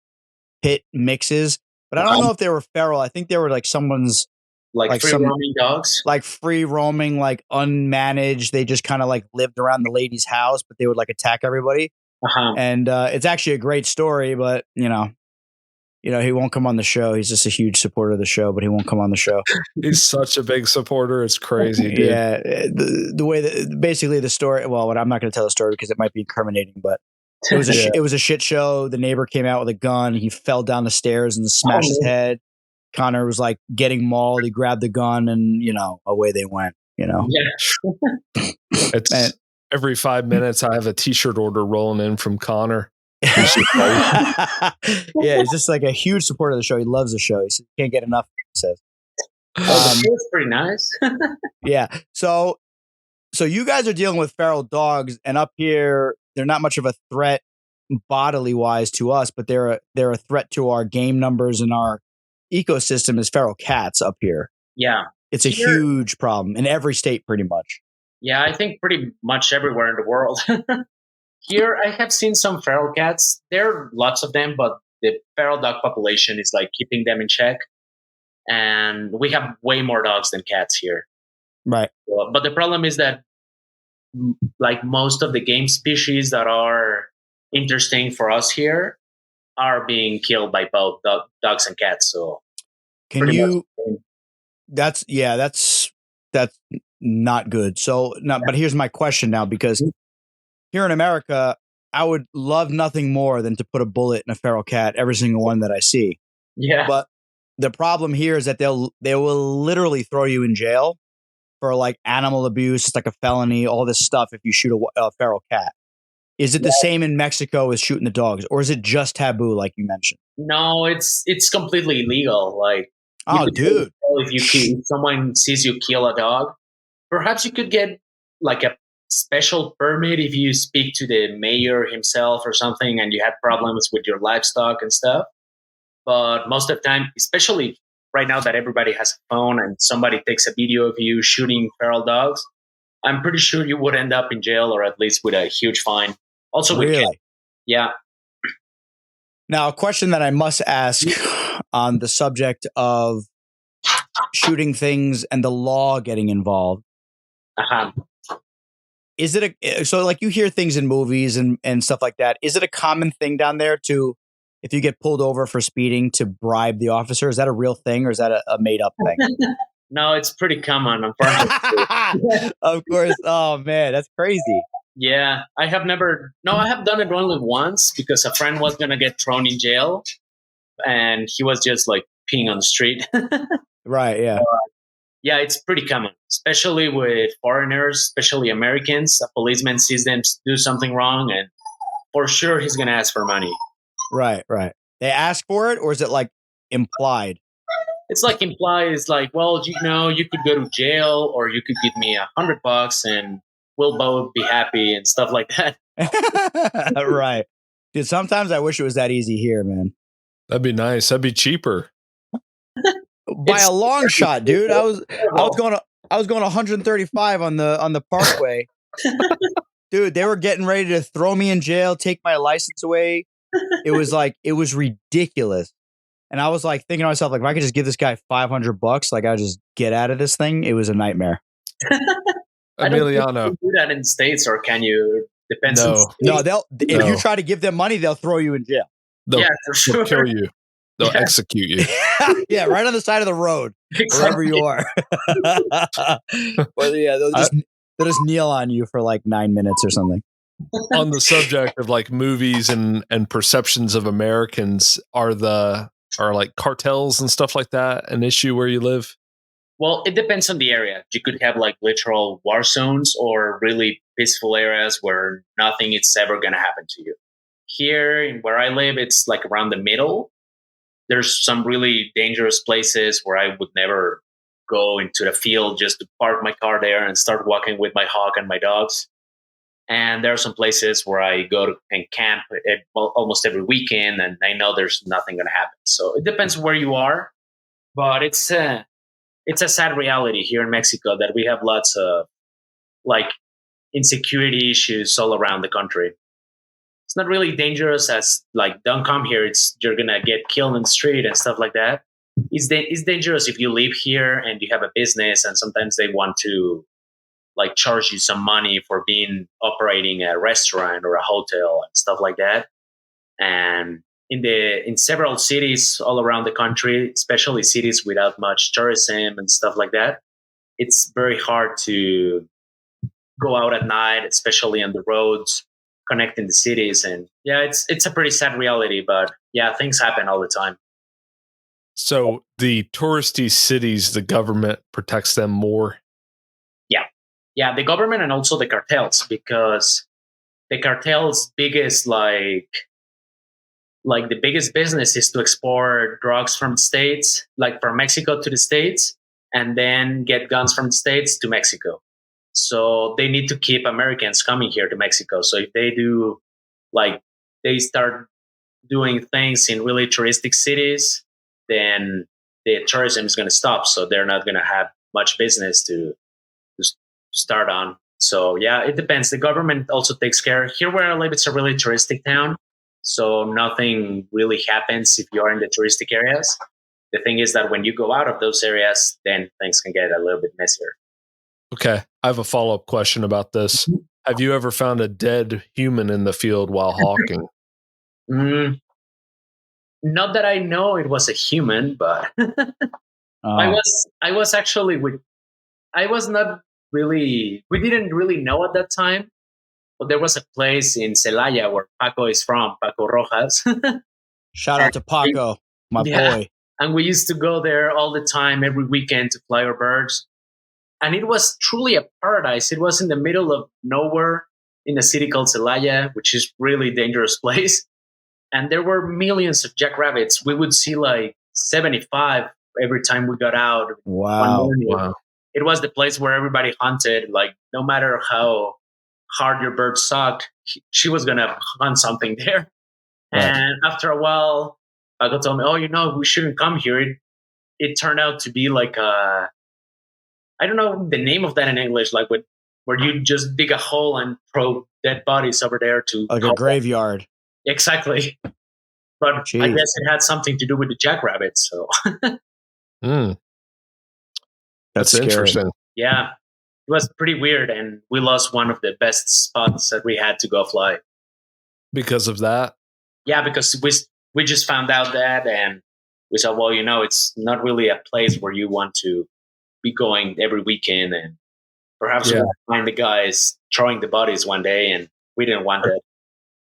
mixes, but I don't know if they were feral. I think they were like someone's like free roaming dogs, like free roaming, like unmanaged. They just kind of like lived around the lady's house, but they would like attack everybody. And it's actually a great story, but he won't come on the show. He's just a huge supporter of the show, but he won't come on the show. He's such a big supporter. It's crazy, dude. Yeah. The way that basically the story, well, I'm not going to tell the story because it might be incriminating, but it was a shit show. The neighbor came out with a gun. He fell down the stairs and smashed his head. Connor was like getting mauled. He grabbed the gun and, away they went, Yeah. It's every 5 minutes I have a t-shirt order rolling in from Connor. Yeah, he's just like a huge supporter of the show. He loves the show. He says, can't get enough, he says. The show's pretty nice. Yeah. So you guys are dealing with feral dogs, and up here, they're not much of a threat bodily wise to us, but they're a threat to our game numbers and our ecosystem as feral cats up here. Yeah. It's a huge problem in every state, pretty much. Yeah, I think pretty much everywhere in the world. Here, I have seen some feral cats. There are lots of them, but the feral dog population is like keeping them in check. And we have way more dogs than cats here. Right. But the problem is that like most of the game species that are interesting for us here are being killed by both dogs and cats. So that's not good. So but here's my question now, because here in America, I would love nothing more than to put a bullet in a feral cat, every single one that I see. Yeah. But the problem here is that they will literally throw you in jail for like animal abuse. It's like a felony, all this stuff if you shoot a feral cat. Is it the same in Mexico as shooting the dogs, or is it just taboo, like you mentioned? No, it's completely illegal. Like, oh, dude, if someone sees you kill a dog, perhaps you could get like a special permit if you speak to the mayor himself or something, and you had problems with your livestock and stuff. But most of the time, especially right now that everybody has a phone and somebody takes a video of you shooting feral dogs, I'm pretty sure you would end up in jail or at least with a huge fine. Also, really? Yeah. Now, a question that I must ask on the subject of shooting things and the law getting involved. Uh-huh. Is it so like you hear things in movies and stuff like that? Is it a common thing down there to, if you get pulled over for speeding, to bribe the officer? Is that a real thing, or is that a made up thing? No, it's pretty common, unfortunately. Of course. Oh man, that's crazy. Yeah, I have done it only once because a friend was going to get thrown in jail and he was just like peeing on the street. Right, yeah. Yeah, it's pretty common, especially with foreigners, especially Americans. A policeman sees them do something wrong and for sure he's going to ask for money. Right. They ask for it, or is it like implied? It's like implied. It's like, well, you could go to jail or you could give me $100 and we'll both be happy and stuff like that. Right. Dude, sometimes I wish it was that easy here, man. That'd be nice. That'd be cheaper. By a long shot, dude. I was going 135 on the parkway. Dude, they were getting ready to throw me in jail, take my license away. It was ridiculous. And I was like thinking to myself, like, if I could just give this guy $500, like I'll just get out of this thing. It was a nightmare. Emiliano, do that in the States, or can you? Depends. No, if you try to give them money, they'll throw you in jail. They'll for sure. kill you. They'll execute you. Yeah, right on the side of the road, wherever you are. Well, yeah, they'll just kneel on you for like 9 minutes or something. On the subject of like movies and perceptions of Americans, are like cartels and stuff like that an issue where you live? Well, it depends on the area. You could have like literal war zones or really peaceful areas where nothing is ever going to happen to you. Here, where I live, it's like around the middle. There's some really dangerous places where I would never go into the field just to park my car there and start walking with my hog and my dogs. And there are some places where I go to and camp almost every weekend, and I know there's nothing going to happen. So it depends where you are, but it's a sad reality here in Mexico that we have lots of like insecurity issues all around the country. It's not really dangerous as like, don't come here, you're going to get killed in the street and stuff like that. It's dangerous if you live here and you have a business and sometimes they want to like charge you some money for operating a restaurant or a hotel and stuff like that. And in several cities all around the country, especially cities without much tourism and stuff like that, it's very hard to go out at night, especially on the roads, connecting the cities. And yeah, it's a pretty sad reality, but yeah, things happen all the time. So the touristy cities, the government protects them more? Yeah, the government and also the cartels, because the cartels' biggest like the biggest business is to export drugs from states, like from Mexico to the States, and then get guns from the States to Mexico. So they need to keep Americans coming here to Mexico. So if they start doing things in really touristic cities, then the tourism is going to stop. So they're not going to have much business to start on. So yeah, it depends. The government also takes care. Here where I live, it's a really touristic town. So nothing really happens if you're in the touristic areas. The thing is that when you go out of those areas, then things can get a little bit messier. Okay. I have a follow-up question about this. Have you ever found a dead human in the field while hawking? Not that I know it was a human, but I was actually we didn't really know at that time, but there was a place in Celaya where Paco is from, Paco Rojas. Shout out to Paco, my boy. And we used to go there all the time, every weekend, to fly our birds. And it was truly a paradise. It was in the middle of nowhere in a city called Celaya, which is really dangerous place. And there were millions of jackrabbits. We would see like 75 every time we got out. One Wow. morning. Wow. It was the place where everybody hunted. Like, no matter how hard your bird sucked, she was going to hunt something there. Right. And after a while, Paco told me, oh, we shouldn't come here. It turned out to be like I don't know the name of that in English, like where you just dig a hole and throw dead bodies over there to Like a graveyard. Exactly. But Jeez. I guess it had something to do with the jackrabbits. So That's scary. interesting. yeah, it was pretty weird, and we lost one of the best spots that we had to go fly. Because of that? Yeah, because we just found out that, and we said, well, it's not really a place where you want to be going every weekend, and perhaps we'll find the guys throwing the bodies one day, and we didn't want that.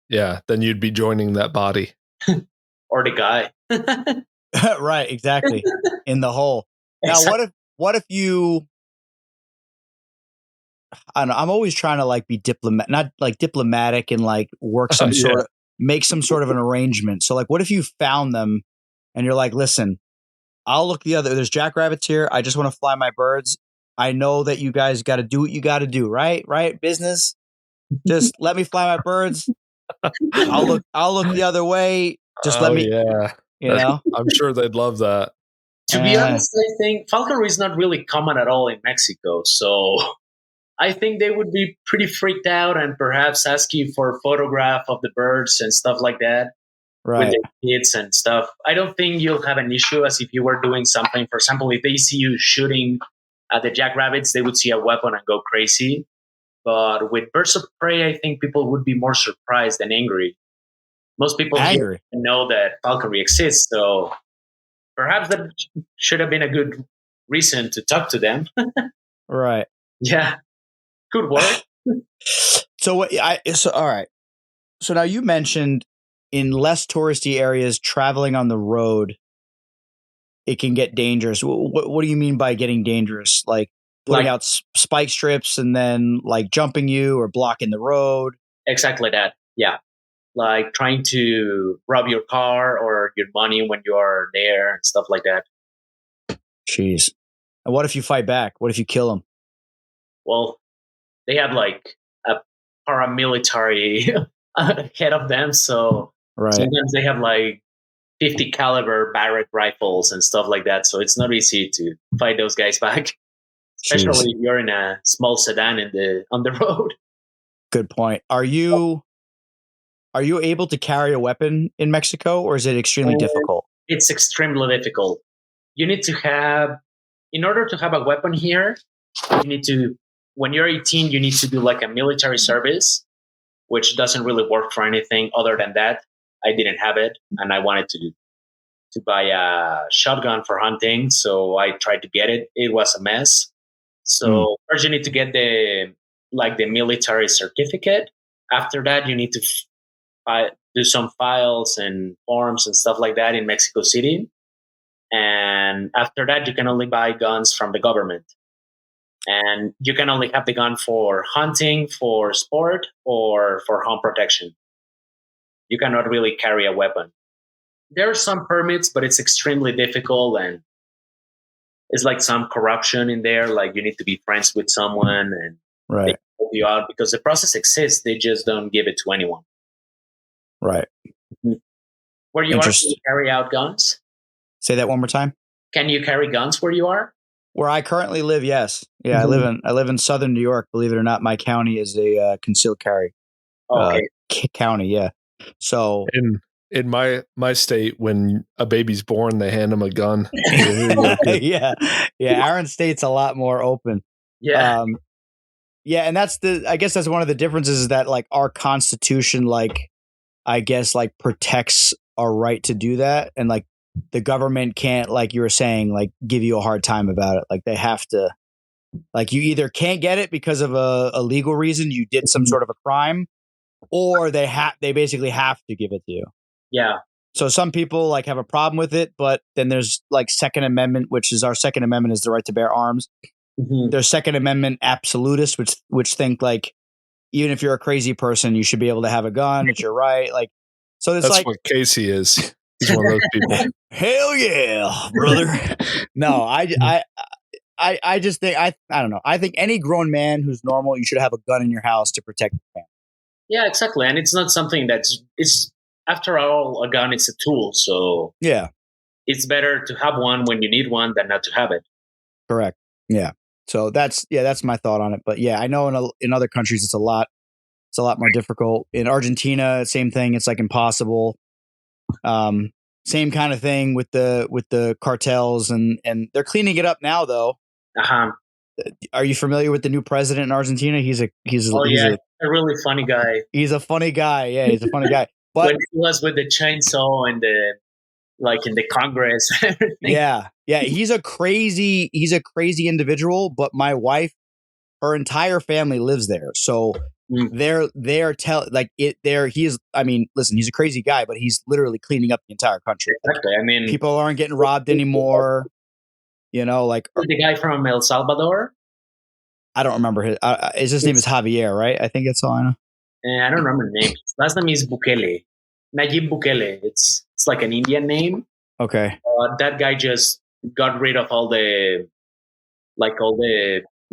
Yeah, then you'd be joining that body. Or the guy. Right, exactly. In the hole. Now, what if you, I don't know, I'm always trying to like be not like diplomatic and like work some make some sort of an arrangement. So like, what if you found them and you're like, listen, I'll look there's jackrabbits here. I just want to fly my birds. I know that you guys got to do what you got to do. Right. Business. Just let me fly my birds. I'll look the other way. Just let me, I'm sure they'd love that. To be honest, I think falconry is not really common at all in Mexico. So I think they would be pretty freaked out and perhaps ask you for a photograph of the birds and stuff like that. With their kids and stuff. I don't think you'll have an issue as if you were doing something. For example, if they see you shooting at the jackrabbits, they would see a weapon and go crazy. But with birds of prey, I think people would be more surprised than angry. Most people here know that falconry exists, so perhaps that should have been a good reason to talk to them. Right. Yeah. Could work. So all right. So now you mentioned in less touristy areas, traveling on the road, it can get dangerous. What do you mean by getting dangerous? Like putting out spike strips and then like jumping you or blocking the road? Exactly that. Yeah. Like trying to rob your car or your money when you are there and stuff like that. Jeez. And what if you fight back? What if you kill them? Well, they have like a paramilitary ahead of them, so sometimes they have like 50 caliber Barrett rifles and stuff like that, so it's not easy to fight those guys back, especially if you're in a small sedan on the road. Good point. Are you able to carry a weapon in Mexico, or is it extremely difficult? It's extremely difficult. You need to have, in order to have a weapon here, you need to, when you're 18, you need to do like a military service, which doesn't really work for anything other than that. I didn't have it, and I wanted to buy a shotgun for hunting, so I tried to get it. It was a mess. So first you need to get the military certificate. After that, you need to do some files and forms and stuff like that in Mexico City. And after that, you can only buy guns from the government. And you can only have the gun for hunting, for sport, or for home protection. You cannot really carry a weapon. There are some permits, but it's extremely difficult, and it's like some corruption in there. Like you need to be friends with someone and they help you out because the process exists. They just don't give it to anyone. Right. Where you are, can you carry out guns? Say that one more time. Can you carry guns where you are? Where I currently live, yes. Yeah, I live in southern New York. Believe it or not, my county is a concealed carry county. Yeah. So in my state, when a baby's born, they hand them a gun. yeah. Aaron State's a lot more open. Yeah. Yeah, and I guess that's one of the differences is that like our Constitution, like I guess like protects our right to do that, and like the government can't, like you were saying, like give you a hard time about it. Like they have to, like you either can't get it because of a legal reason, you did some sort of a crime, or they basically have to give it to you. Yeah. So some people like have a problem with it, but then there's like Second Amendment, which is our Second Amendment is the right to bear arms. Mhm. There's Second Amendment absolutists, which think like even if you're a crazy person, you should be able to have a gun. It's your right. Like, so it's That's like, what Casey is. He's one of those people. hell yeah, brother. No, I just think I don't know. I think any grown man who's normal, you should have a gun in your house to protect your family. Yeah, exactly. And it's not something it's after all, a gun is a tool. So Yeah, it's better to have one when you need one than not to have it. correct. Yeah. So that's my thought on it. But yeah, I know in other countries it's a lot more difficult. In Argentina, same thing. It's like impossible. Same kind of thing with the cartels, and they're cleaning it up now though. Uh-huh. Are you familiar with the new president in Argentina? He's a really funny guy. He's a funny guy. Yeah, he's a funny guy. But when he was with the chainsaw and in the Congress. yeah, he's a crazy individual. But my wife, her entire family lives there, so listen, he's a crazy guy, but he's literally cleaning up the entire country. Exactly. I mean, people aren't getting robbed anymore. Like the guy from El Salvador. I don't remember his name is Javier, right? I think that's all I know. I don't remember the name. His last name is Bukele. Nayib Bukele. It's like an Indian name. Okay. That guy just got rid of all the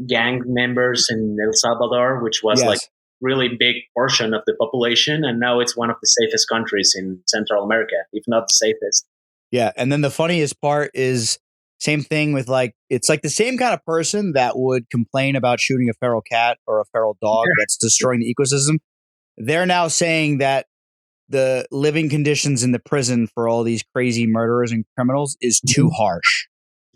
gang members in El Salvador, which was like really big portion of the population, and now it's one of the safest countries in Central America, if not the safest. Yeah, and then the funniest part is same thing with it's like the same kind of person that would complain about shooting a feral cat or a feral dog that's destroying the ecosystem. They're now saying that the living conditions in the prison for all these crazy murderers and criminals is too harsh.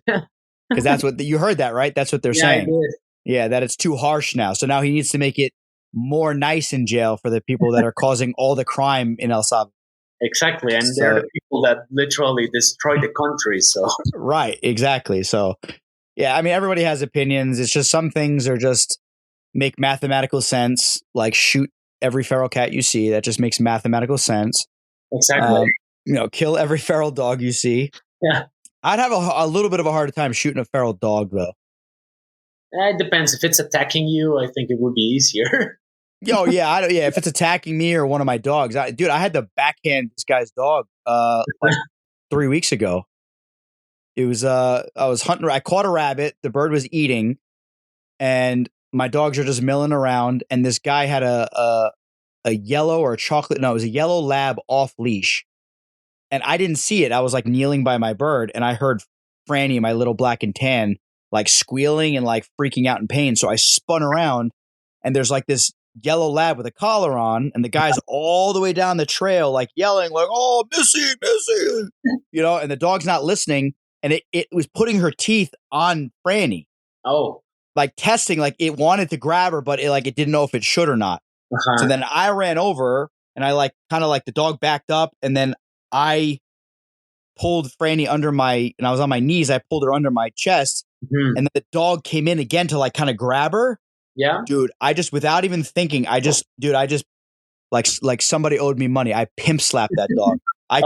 Because that's what you heard that, right? That's what they're saying. I did. Yeah, that it's too harsh now. So now he needs to make it more nice in jail for the people that are causing all the crime in El Salvador. Exactly. And they're the people that literally destroy the country. So right, exactly. So yeah, I mean, everybody has opinions. It's just some things are just make mathematical sense, like shoot every feral cat you see. That just makes mathematical sense. Exactly. Kill every feral dog you see. Yeah. I'd have a little bit of a harder time shooting a feral dog, though. It depends. If it's attacking you, I think it would be easier. If it's attacking me or one of my dogs, I had to backhand this guy's dog like 3 weeks ago. It was I was hunting. I caught a rabbit. The bird was eating, and my dogs are just milling around. And this guy had a yellow or a chocolate. No, it was a yellow lab off leash, and I didn't see it. I was like kneeling by my bird, and I heard Franny, my little black and tan, like squealing and like freaking out in pain. So I spun around, and there's like this yellow lab with a collar on, and the guy's all the way down the trail, like yelling, like, "Oh, Missy, Missy," and the dog's not listening, and it was putting her teeth on Franny. Oh, like testing, like it wanted to grab her, but it didn't know if it should or not. Uh-huh. So then I ran over, and I the dog backed up, and then I pulled Franny and I was on my knees. I pulled her under my chest, and then the dog came in again to kind of grab her. Yeah, dude, I just, without even thinking, I just like somebody owed me money. I pimp slapped that dog. I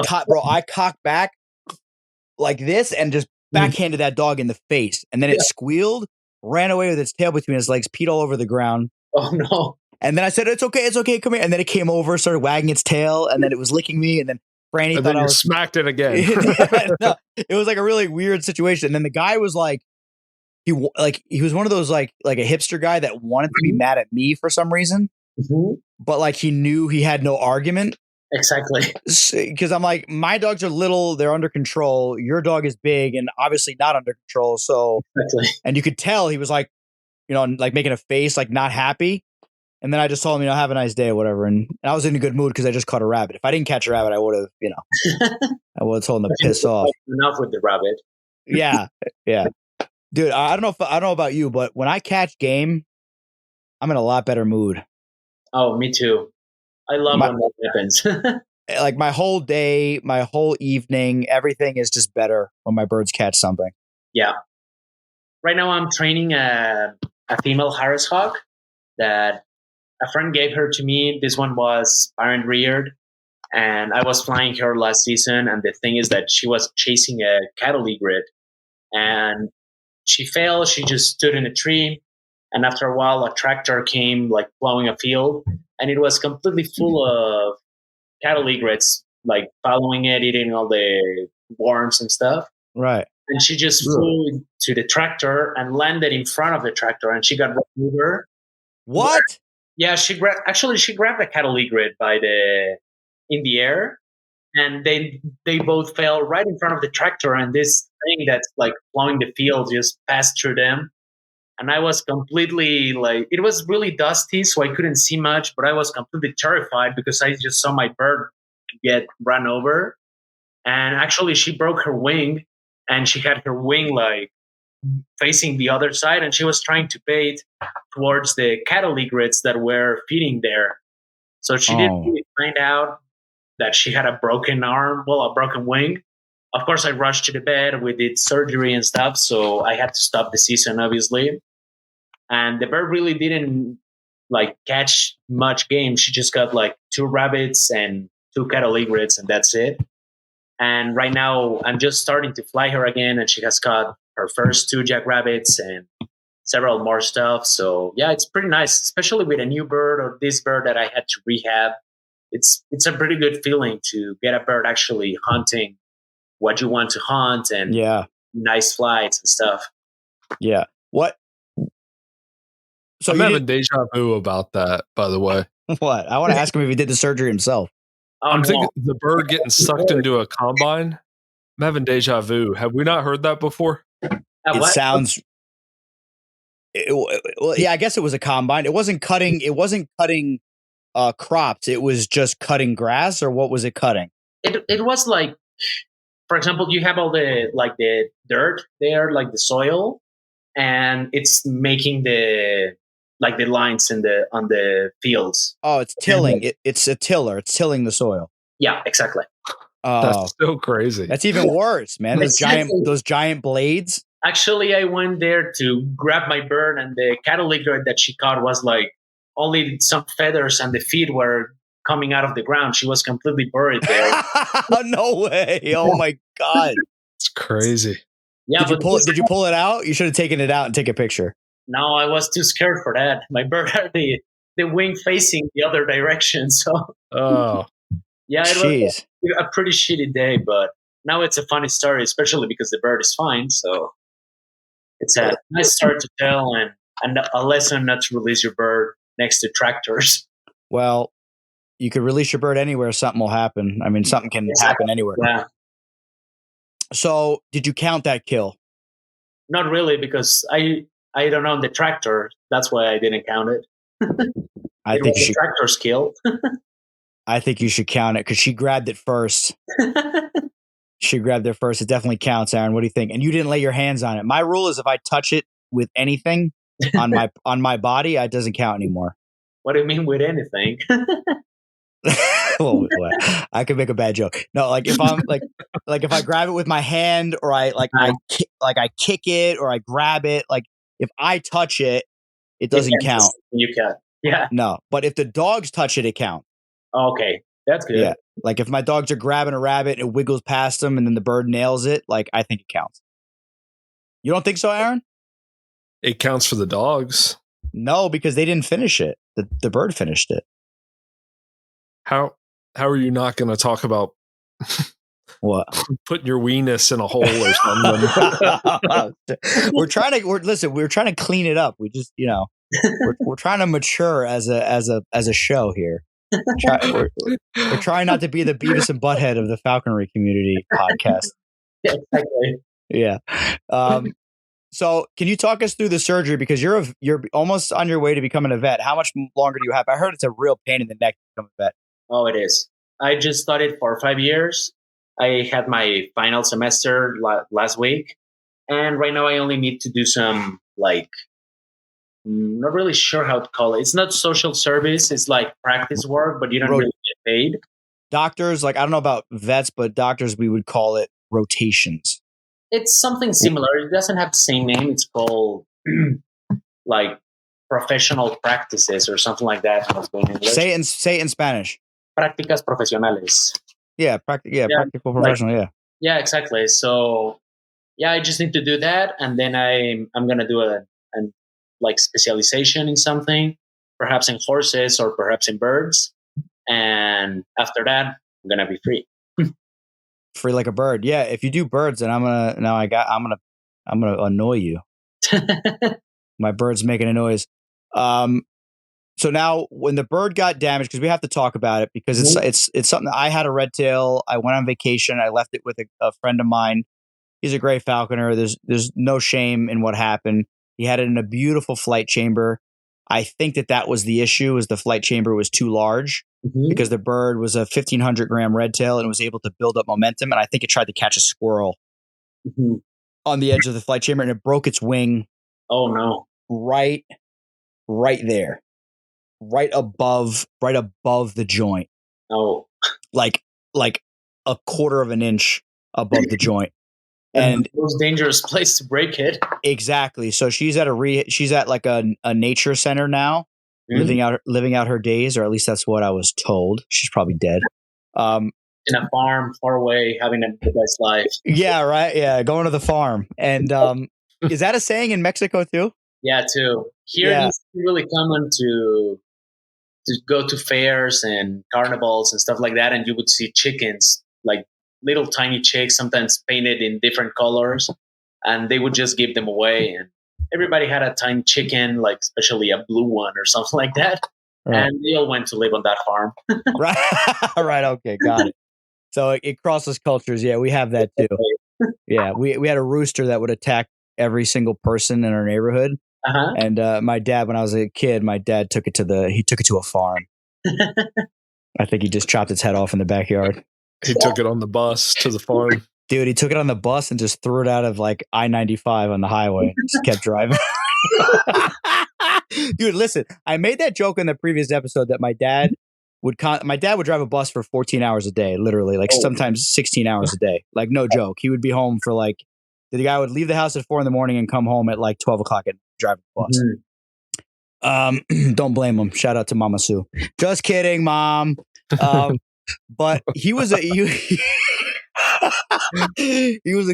cocked back like this and just backhanded that dog in the face. And then it squealed, ran away with its tail between its legs, peed all over the ground. Oh no. And then I said, it's okay, come here. And then it came over, started wagging its tail, and then it was licking me. And then Franny thought I was smacked it again. No, it was like a really weird situation. And then the guy was like, he was one of those like a hipster guy that wanted to be mad at me for some reason, but he knew he had no argument. Exactly. Because I'm like, my dogs are little, they're under control. Your dog is big and obviously not under control. So, and you could tell he was like, making a face, like not happy. And then I just told him, have a nice day or whatever. And I was in a good mood because I just caught a rabbit. If I didn't catch a rabbit, I would have, I would have told him to piss off. Enough with the rabbit. Yeah. Dude, I don't know about you, but when I catch game, I'm in a lot better mood. Oh, me too. I love when that happens. Like my whole day, my whole evening, everything is just better when my birds catch something. Yeah. Right now I'm training a female Harris hawk that a friend gave her to me. This one was parent reared, And I was flying her last season, and the thing is that she was chasing a cattle egret, and she fell. She just stood in a tree, and after a while, a tractor came like plowing a field, and it was completely full of cattle egrets, like following it, eating all the worms and stuff. Right. And she just flew to the tractor and landed in front of the tractor, and she got run over. What? Yeah, she grabbed a cattle egret in the air, and they both fell right in front of the tractor, and this thing that's like plowing the field just passed through them. And I was completely like, it was really dusty, so I couldn't see much, but I was completely terrified because I just saw my bird get run over. And actually, she broke her wing, and she had her wing like facing the other side, and she was trying to bait towards the cattle egrets that were feeding there. So she didn't really find out that she had a broken arm, well, a broken wing. Of course, I rushed to the bed. We did surgery and stuff, so I had to stop the season, obviously. And the bird really didn't like catch much game. She just got like 2 rabbits and 2 cattle egrets, and that's it. And right now, I'm just starting to fly her again, and she has caught her first 2 jackrabbits and several more stuff. So yeah, it's pretty nice, especially with a new bird or this bird that I had to rehab. It's a pretty good feeling to get a bird actually hunting what you want to hunt and nice flights and stuff. Yeah. What? So I'm having deja vu about that, by the way. What? I want to ask him if he did the surgery himself. I'm thinking the bird getting sucked into a combine. I'm having deja vu. Have we not heard that before? It sounds. Well, yeah, I guess it was a combine. It wasn't cutting. It wasn't cutting crops. It was just cutting grass, or what was it cutting? It was like, for example, you have all the dirt there, like the soil, and it's making the lines on the fields. Oh, it's tilling. It's a tiller. It's tilling the soil. Yeah, exactly. That's so crazy. That's even worse, man. Those giant blades. Actually, I went there to grab my bird, and the cattle egret that she caught was like only some feathers, and the feet were coming out of the ground. She was completely buried there. No way! Oh my god, it's crazy. Yeah, did you pull it out? You should have taken it out and take a picture. No, I was too scared for that. My bird had the wing facing the other direction. So, yeah, it was a pretty shitty day, but now it's a funny story, especially because the bird is fine. So it's a nice story to tell, and a lesson not to release your bird next to tractors. Well, you could release your bird anywhere, something will happen. I mean, something can happen anywhere. Yeah. So, did you count that kill? Not really, because I don't own the tractor. That's why I didn't count it. I think the tractor's kill. I think you should count it because she grabbed it first. She grabbed it first. It definitely counts, Aaron. What do you think? And you didn't lay your hands on it. My rule is if I touch it with anything on my body, it doesn't count anymore. What do you mean with anything? Well, I could make a bad joke. No, like if I'm like if I grab it with my hand, or I kick it, or I grab it, like if I touch it, it doesn't count. You can't. Yeah. No, but if the dogs touch it, it counts. Okay, that's good. Yeah, like if my dogs are grabbing a rabbit, it wiggles past them, and then the bird nails it. Like I think it counts. You don't think so, Aaron? It counts for the dogs. No, because they didn't finish it. The bird finished it. How are you not going to talk about what? Putting your weenus in a hole or something? We're trying to clean it up. We just, we're trying to mature as a show here. We're trying not to be the Beavis and Butthead of the falconry community podcast. Yeah, exactly. Yeah. So can you talk us through the surgery, because you're almost on your way to becoming a vet? How much longer do you have? I heard it's a real pain in the neck to become a vet. Oh, it is. I just studied for 5 years. I had my final semester last week, and right now I only need to do some not really sure how to call it. It's not social service. It's like practice work, but you don't really get paid. Doctors, I don't know about vets, but doctors, we would call it rotations. It's something similar. It doesn't have the same name. It's called professional practices or something like that. Say it in Spanish. prácticas profesionales. Yeah, practical professional. Like, yeah, exactly. So yeah, I just need to do that, and then I'm gonna do a like specialization in something, perhaps in horses or perhaps in birds, and after that, I'm gonna be free. Free like a bird. Yeah, if you do birds, then I'm gonna annoy you. My bird's making a noise. So now when the bird got damaged, because we have to talk about it, because it's something. I had a red tail. I went on vacation. I left it with a friend of mine. He's a great falconer. There's no shame in what happened. He had it in a beautiful flight chamber. I think that was the issue, is the flight chamber was too large, because the bird was a 1,500 gram red tail and was able to build up momentum. And I think it tried to catch a squirrel on the edge of the flight chamber, and it broke its wing. Oh no! Right there, right above the joint. Oh, like a quarter of an inch above the joint. And the most dangerous place to break it. Exactly. So she's at like a nature center now, living out her days, or at least that's what I was told. She's probably dead. In a farm far away, having the best life. Yeah, right. Yeah, going to the farm. And is that a saying in Mexico too? Yeah, too. Here it's really common to go to fairs and carnivals and stuff like that, and you would see chickens, like little tiny chicks, sometimes painted in different colors, and they would just give them away. And everybody had a tiny chicken, like especially a blue one or something like that. Right. And they all went to live on that farm. Right. Okay. Got it. So it crosses cultures. Yeah, we have that too. Yeah, we had a rooster that would attack every single person in our neighborhood. And my dad, when I was a kid, my dad took it to a farm. I think he just chopped its head off in the backyard. He took it on the bus to the farm. Dude, he took it on the bus and just threw it out of like I-95 on the highway. Just kept driving. Dude, listen, I made that joke in the previous episode that my dad would drive a bus for 14 hours a day, literally, like sometimes 16 hours a day. Like, no joke. He would be home for like, the guy would leave the house at 4 a.m. and come home at like 12 o'clock and drive the bus. Don't blame him. Shout out to Mama Sue. Just kidding, Mom. But he was a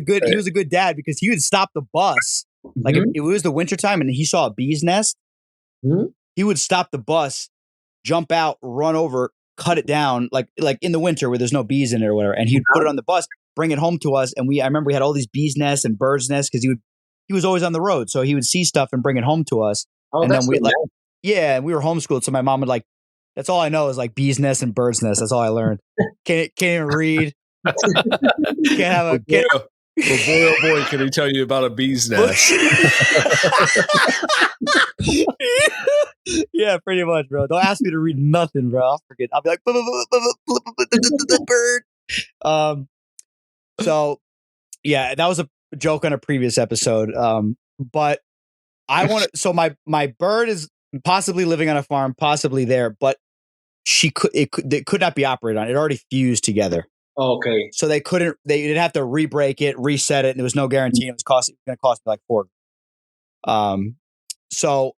good dad, because he would stop the bus. Like if it was the wintertime and he saw a bee's nest, he would stop the bus, jump out, run over, cut it down, like in the winter where there's no bees in it or whatever, and he'd put it on the bus, bring it home to us. And I remember we had all these bees nests and birds nests, because he was always on the road, so he would see stuff and bring it home to us. And then we we were homeschooled, so my mom would like, that's all I know is like bees nests and birds nests. That's all I learned. Can't even read. Can't have a boy, oh boy, can he tell you about a bee's nest? Yeah, pretty much, bro. Don't ask me to read nothing, bro. I'll forget. I'll be like bird. So yeah, that was a joke on a previous episode. But I want to. So my bird is possibly living on a farm, possibly there, but it could not be operated on. It already fused together. Okay. So they'd have to re-break it, reset it, and there was no guarantee. It was going to cost me like $4. So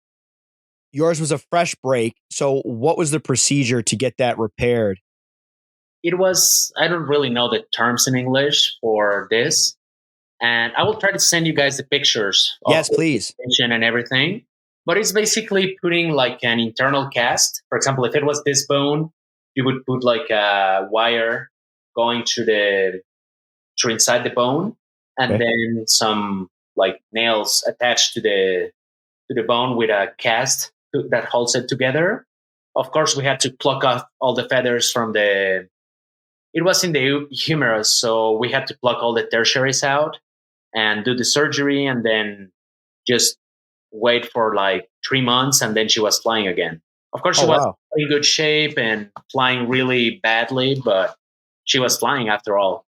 yours was a fresh break. So what was the procedure to get that repaired? It was, I don't really know the terms in English for this. And I will try to send you guys the pictures. Yes, please. And everything. But it's basically putting like an internal cast. For example, if it was this bone, you would put like a wire going to inside the bone, and then some like nails attached to the bone with a cast that holds it together. Of course, we had to pluck off all the feathers from it was in the humerus, so we had to pluck all the tertiaries out and do the surgery, and then just wait for like 3 months, and then she was flying again. Of course, she was in good shape and flying really badly, but she was flying after all.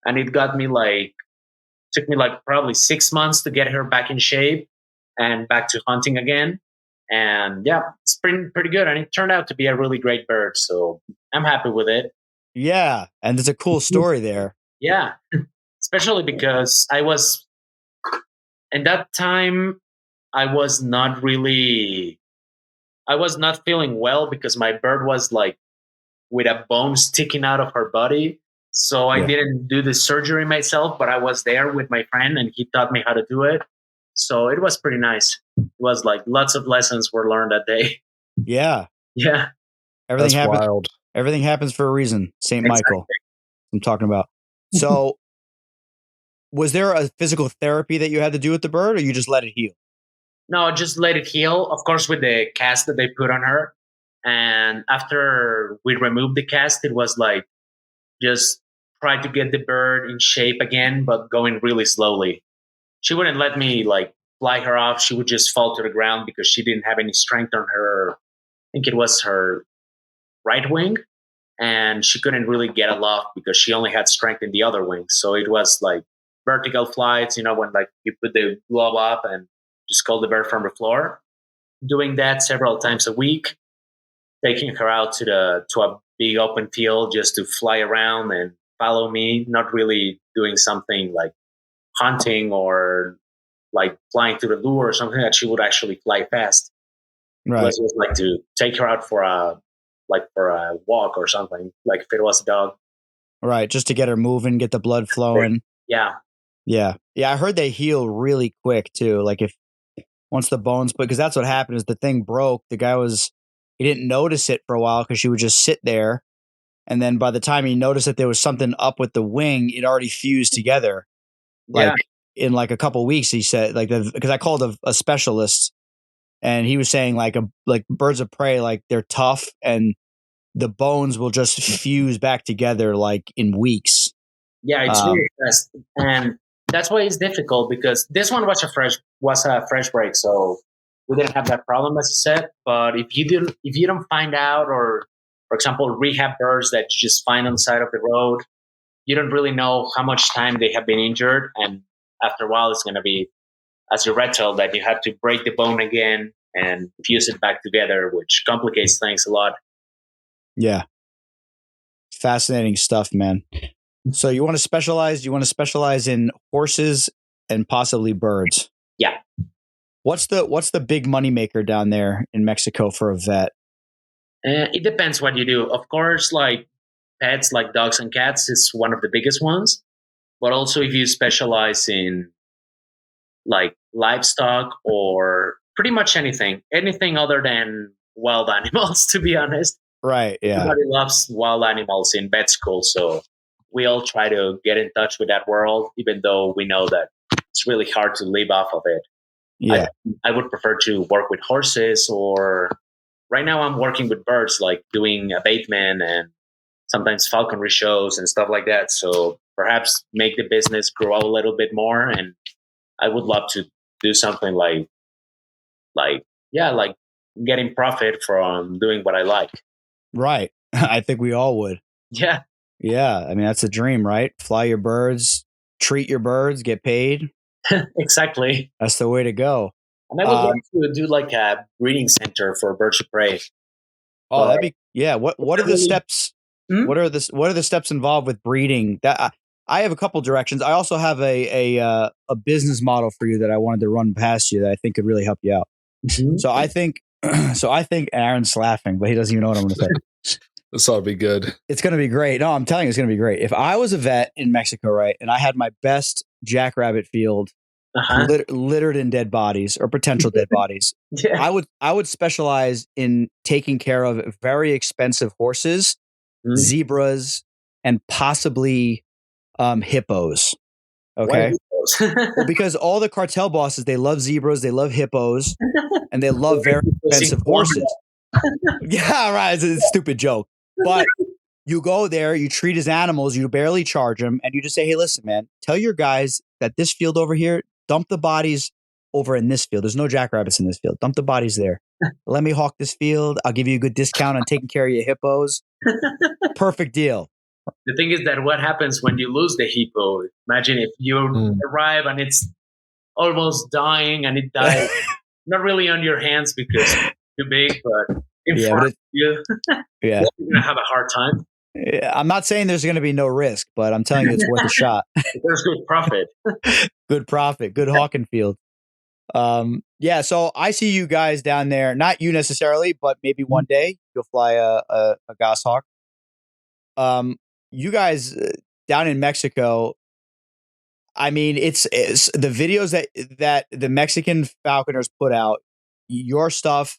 And it took me like probably 6 months to get her back in shape and back to hunting again. And yeah, it's pretty good. And it turned out to be a really great bird. So I'm happy with it. Yeah. And there's a cool story there. Yeah. Especially because in that time, I was not feeling well, because my bird was like with a bone sticking out of her body. So I didn't do the surgery myself, but I was there with my friend and he taught me how to do it. So it was pretty nice. It was like lots of lessons were learned that day. Yeah. Yeah. Everything That's happens. wild. Everything happens for a reason. St. Exactly. Michael. I'm talking about. So was there a physical therapy that you had to do with the bird, or you just let it heal? No, just let it heal. Of course, with the cast that they put on her. And after we removed the cast, it was like just try to get the bird in shape again, but going really slowly. She wouldn't let me like fly her off. She would just fall to the ground because she didn't have any strength on her. I think it was her right wing. And she couldn't really get aloft because she only had strength in the other wing. So it was like vertical flights, when like you put the glove up and just call the bird from the floor. Doing that several times a week, taking her out to a big open field just to fly around and follow me, not really doing something like hunting or like flying to the lure or something that she would actually fly fast. Right. It was just like to take her out for a walk or something, like if it was a dog. Right. Just to get her moving, get the blood flowing. Yeah. Yeah. Yeah. I heard they heal really quick too. Like once the bones, because that's what happened is the thing broke. The guy he didn't notice it for a while because she would just sit there. And then by the time he noticed that there was something up with the wing, it already fused together. Like in like a couple of weeks, he said, because I called a specialist and he was saying like birds of prey, like they're tough and the bones will just fuse back together like in weeks. Yeah, it's really fast, and that's why it's difficult because this one was a fresh break, so we didn't have that problem as I said. But if you don't find out, or for example, rehab birds that you just find on the side of the road, you don't really know how much time they have been injured, and after a while, it's going to be as you read told that you have to break the bone again and fuse it back together, which complicates things a lot. Yeah. Fascinating stuff, man. So you want to specialize in horses and possibly birds. Yeah. What's the big money maker down there in Mexico for a vet? It depends what you do. Of course, like pets like dogs and cats is one of the biggest ones. But also if you specialize in like livestock or pretty much anything other than wild animals, to be honest. Right. Yeah. Everybody loves wild animals in vet school. So we all try to get in touch with that world, even though we know that it's really hard to live off of it. Yeah. I would prefer to work with horses, or right now I'm working with birds, like doing abatement and sometimes falconry shows and stuff like that. So perhaps make the business grow a little bit more. And I would love to do something like getting profit from doing what I like. Right. I think we all would. Yeah. Yeah. I mean, that's a dream, right? Fly your birds, treat your birds, get paid. Exactly. That's the way to go. And I would like to do like a breeding center for birds of prey. Oh, that'd be, yeah. What are the steps? Hmm? What are the steps involved with breeding? That I have a couple directions. I also have a business model for you that I wanted to run past you that I think could really help you out. Mm-hmm. So I think Aaron's laughing, but he doesn't even know what I'm going to say. This ought to be good. It's going to be great. No, I'm telling you, it's going to be great. If I was a vet in Mexico, right, and I had my best jackrabbit field littered in dead bodies or potential dead bodies, Yeah. I would specialize in taking care of very expensive horses, zebras, and possibly hippos. Okay. Well, because all the cartel bosses, they love zebras, they love hippos, and they love very expensive horses. Yeah, right. It's a stupid joke. But you go there, you treat as animals, you barely charge them, and you just say, hey, listen, man, tell your guys that this field over here, dump the bodies over in this field. There's no jackrabbits in this field. Dump the bodies there. Let me hawk this field. I'll give you a good discount on taking care of your hippos. Perfect deal. The thing is that what happens when you lose the hippo? Imagine if you arrive and it's almost dying and it dies, not really on your hands because it's too big, but in front of you, you're going to have a hard time. Yeah, I'm not saying there's going to be no risk, but I'm telling you it's worth a shot. There's good profit. Good profit. Good hawking field. Yeah, so I see you guys down there, not you necessarily, but maybe one day you'll fly a goshawk. You guys down in Mexico, I mean, it's the videos that the Mexican falconers put out, your stuff,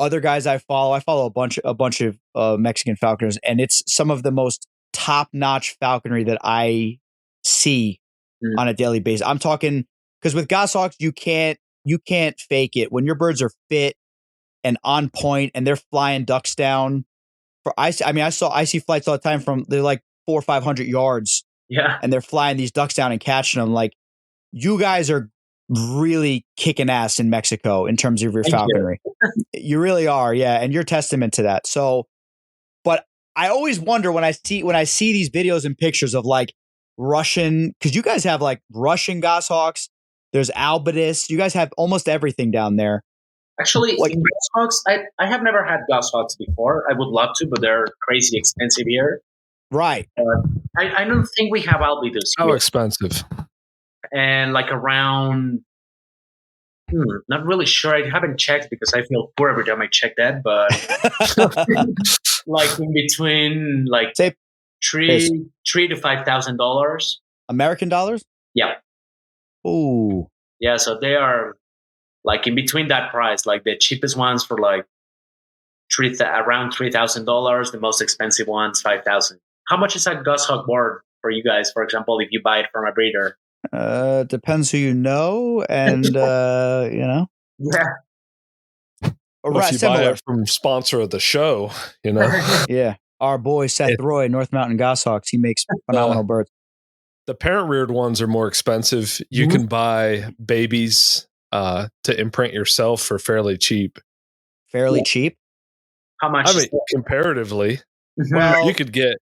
other guys I follow a bunch of Mexican falconers, and it's some of the most top-notch falconry that I see on a daily basis. I'm talking because with goshawks, you can't fake it. When your birds are fit and on point and they're flying ducks down I see flights all the time from they're like 400 or 500 yards. Yeah. And they're flying these ducks down and catching them. Like, you guys are really kicking ass in Mexico in terms of your falconry. You really are. Yeah. And you're testament to that. So, but I always wonder when I see these videos and pictures of like Russian, because you guys have like Russian goshawks, there's albitus, you guys have almost everything down there. Actually, like, in goshawks, I have never had goshawks before. I would love to, but they're crazy expensive here. Right. I don't think we have albidos. How expensive? And like around, not really sure. I haven't checked because I feel poor every time I check that. But like in between, like say $3,000 to $5,000 American dollars. Yeah. Ooh. Yeah. So they are like in between that price. Like the cheapest ones for like around $3,000. The most expensive ones $5,000. How much is that goshawk board for you guys? For example, if you buy it from a breeder. Depends who you know, and you know. Yeah. Well, if you buy it from sponsor of the show, you know. Yeah, our boy Seth Roy, North Mountain Goshawks. He makes phenomenal birds. The parent reared ones are more expensive. You can buy babies to imprint yourself for fairly cheap. Fairly cheap? How much? I mean, comparatively, well, you could get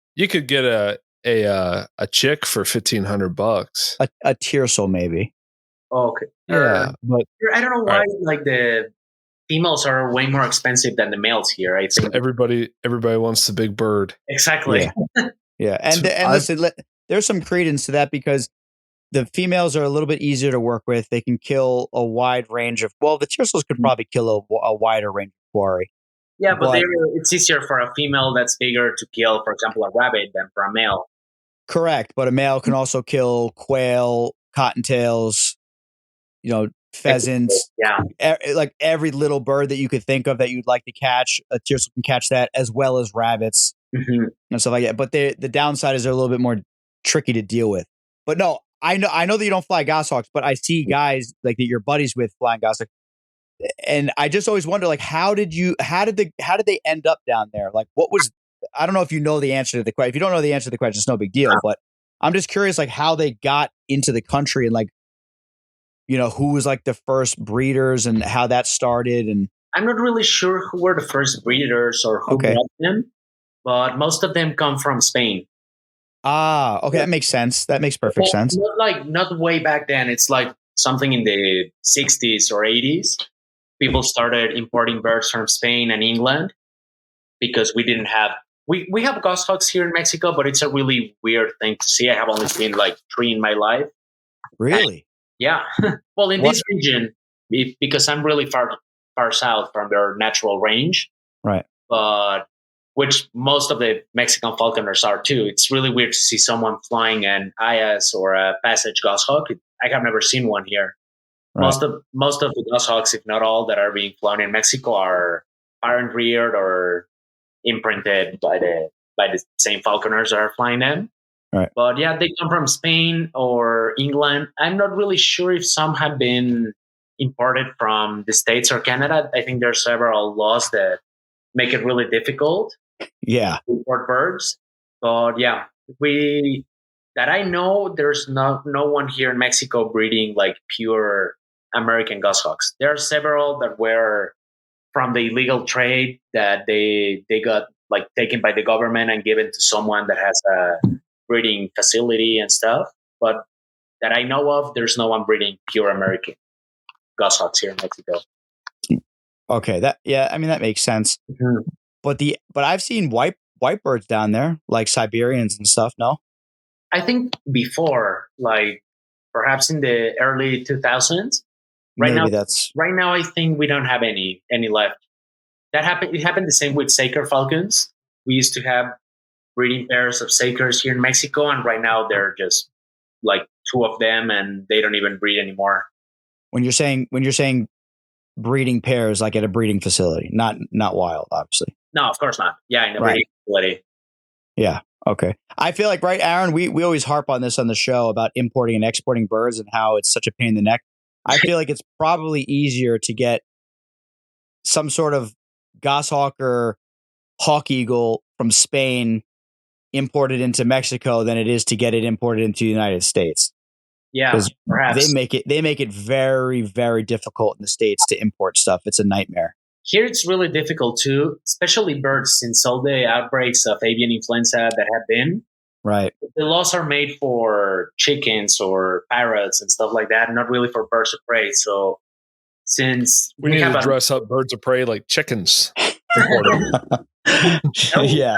a chick for $1,500. A tiercel, maybe. Okay. Yeah, but I don't know why like the females are way more expensive than the males here. I think everybody wants the big bird. Exactly. Yeah. And listen, there's some credence to that because the females are a little bit easier to work with. They can kill a wide range of. Well, the tiercels could probably kill a wider range of quarry. Yeah, but it's easier for a female that's bigger to kill, for example, a rabbit than for a male. Correct, but a male can also kill quail, cottontails, pheasants. Yeah, like every little bird that you could think of that you'd like to catch, a tiercel can catch that, as well as rabbits and stuff like that. But the downside is they're a little bit more tricky to deal with. But no, I know that you don't fly goshawks, but I see guys like that you're buddies with flying goshawks. And I just always wonder, like, how did they end up down there? Like, what was, I don't know if you know the answer to the question. If you don't know the answer to the question, it's no big deal. But I'm just curious, like, how they got into the country and, like, who was like the first breeders and how that started. And I'm not really sure who were the first breeders or who brought them, but most of them come from Spain. Ah, okay, that makes sense. That makes perfect sense. Not way back then. It's like something in the 60s or 80s. People started importing birds from Spain and England because we didn't have we have goshawks here in Mexico, but it's a really weird thing to see. I have only seen like 3 in my life. Really? Yeah. Well, in this region, because I'm really far south from their natural range, right? But which most of the Mexican falconers are too. It's really weird to see someone flying an Ayas or a Passage goshawk. I have never seen one here. Right. Most of the goshawks, if not all, that are being flown in Mexico are parent reared or imprinted by the same falconers that are flying them. Right. But yeah, they come from Spain or England. I'm not really sure if some have been imported from the States or Canada. I think there are several laws that make it really difficult. Yeah. To import birds. But yeah, that I know, there's no one here in Mexico breeding like pure American goshawks. There are several that were from the illegal trade that they got like taken by the government and given to someone that has a breeding facility and stuff. But that I know of, there's no one breeding pure American goshawks here in Mexico. Okay, that makes sense. Mm-hmm. But I've seen white birds down there, like Siberians and stuff. No, I think before, like perhaps in the early 2000s. Right now, I think we don't have any left. It happened the same with Saker falcons. We used to have breeding pairs of sakers here in Mexico, and right now they're just like two of them, and they don't even breed anymore. When you're saying breeding pairs, like at a breeding facility, not wild, obviously. No, of course not. Yeah, in a Right. breeding facility. Yeah. Okay. I feel like, right, Aaron, we always harp on this on the show about importing and exporting birds and how it's such a pain in the neck. I feel like it's probably easier to get some sort of goshawk or hawk eagle from Spain imported into Mexico than it is to get it imported into the United States. Yeah, Because perhaps. they make it very, very difficult in the States to import stuff. It's a nightmare. Here it's really difficult too, especially birds, since all the outbreaks of avian influenza that have been. Right. The laws are made for chickens or parrots and stuff like that, not really for birds of prey. So since we need to dress up birds of prey like chickens. Yeah.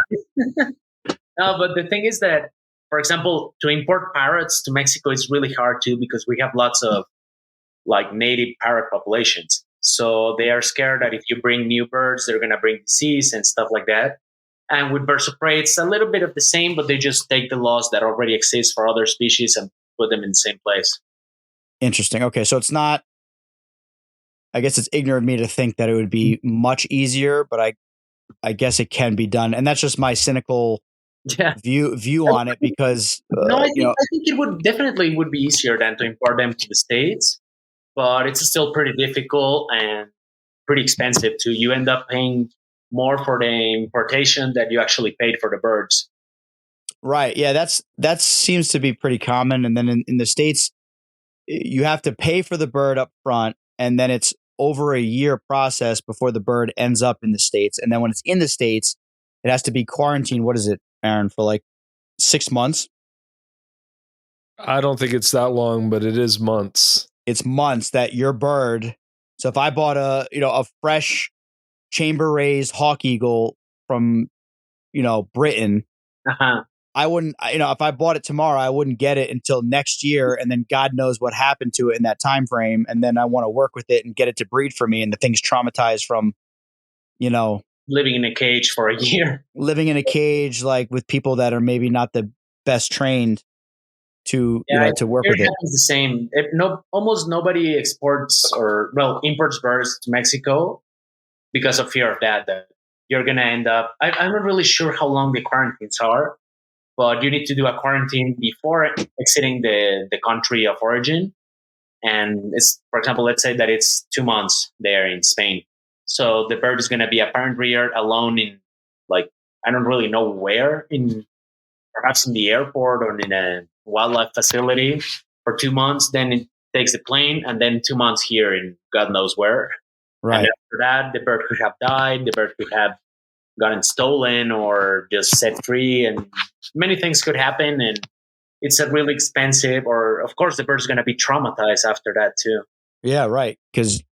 No, but the thing is that, for example, to import parrots to Mexico is really hard too, because we have lots of like native parrot populations. So they are scared that if you bring new birds, they're going to bring disease and stuff like that. And with birds of prey, it's a little bit of the same, but they just take the laws that already exist for other species and put them in the same place. Interesting. Okay, so it's not, I guess it's ignorant of me to think that it would be much easier, but I guess it can be done. And that's just my cynical view on it, because I think it would definitely would be easier than to import them to the States, but it's still pretty difficult and pretty expensive too. You end up paying more for the importation that you actually paid for the birds. Right. Yeah, that seems to be pretty common. And then in the States, you have to pay for the bird up front, and then it's over a year process before the bird ends up in the States. And then when it's in the States, it has to be quarantined. What is it, Aaron, for like 6 months? I don't think it's that long, but it is months. It's months that your bird. So if I bought a fresh chamber raised hawk eagle from, Britain, I wouldn't, if I bought it tomorrow, I wouldn't get it until next year. And then God knows what happened to it in that time frame. And then I want to work with it and get it to breed for me. And the thing's traumatized from, living in a cage for a year, living in a cage, like with people that are maybe not the best trained to, to work with it. It's the same. Almost nobody imports birds to Mexico because of fear of that you're going to end up, I'm not really sure how long the quarantines are, but you need to do a quarantine before exiting the country of origin. And it's, for example, let's say that it's 2 months there in Spain. So the bird is going to be apparent reared alone in, like, I don't really know where, perhaps in the airport or in a wildlife facility for 2 months. Then it takes the plane, and then 2 months here in God knows where. Right. And after that, the bird could have died, the bird could have gotten stolen or just set free, and many things could happen. And it's a really expensive, or of course the bird's going to be traumatized after that too. Yeah, right. Because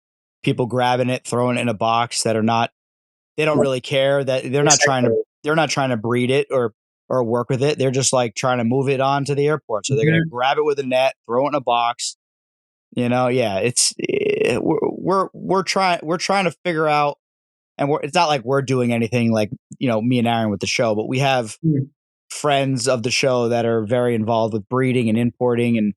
people grabbing it, throwing it in a box they don't really care, that they're not trying to breed it or work with it. They're just like trying to move it on to the airport. So they're going to grab it with a net, throw it in a box. We're trying to figure out, and it's not like we're doing anything like, me and Aaron with the show, but we have friends of the show that are very involved with breeding and importing, and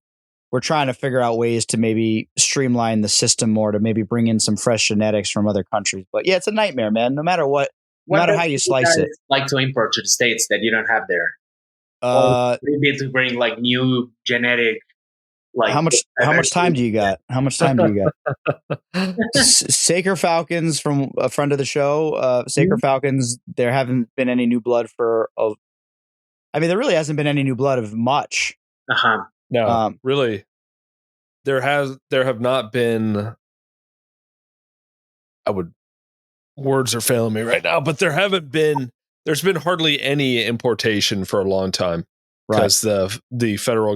we're trying to figure out ways to maybe streamline the system more, to maybe bring in some fresh genetics from other countries. But yeah, it's a nightmare, man. No matter what, no matter how you slice it. Like to import to the States that you don't have there. Maybe to bring like new genetic. Like how much time do you got? Saker Falcons, from a friend of the show, Saker Falcons, there haven't been any new blood there really hasn't been any new blood of much. No, really. There have not been, words are failing me right now, but there's been hardly any importation for a long time. Because the federal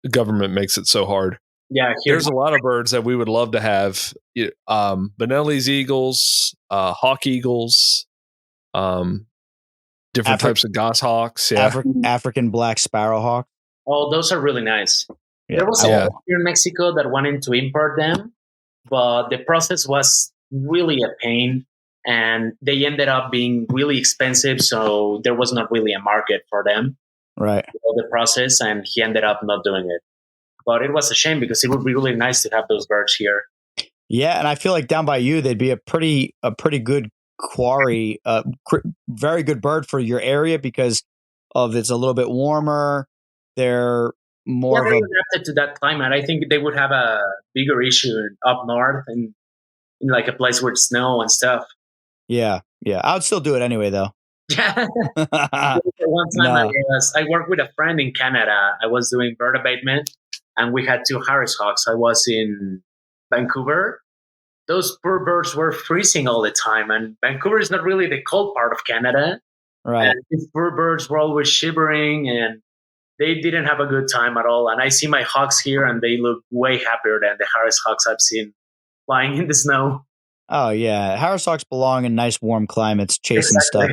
government makes it so hard. Yeah, there's a lot of birds that we would love to have. Benelli's eagles, hawk eagles, different types of goshawks. Yeah, African black sparrowhawk. Oh, those are really nice. Yeah. There was someone here in Mexico that wanted to import them, but the process was really a pain. and they ended up being really expensive. So there was not really a market for them. Right. The process, and he ended up not doing it. But it was a shame because it would be really nice to have those birds here. Yeah, and I feel like down by you, they'd be a pretty good quarry, very good bird for your area because of it's a little bit warmer. They're more They're of a adapted to that climate. I think they would have a bigger issue up north and in like a place with snow and stuff. yeah. I would still do it anyway, though. Yeah. One time I worked with a friend in Canada. I was doing bird abatement, and we had 2 Harris hawks. I was in Vancouver. Those poor birds were freezing all the time, and Vancouver is not really the cold part of Canada. Right. And these poor birds were always shivering, and they didn't have a good time at all. And I see my hawks here, and they look way happier than the Harris hawks I've seen flying in the snow. Oh yeah, Harris hawks belong in nice warm climates, chasing stuff.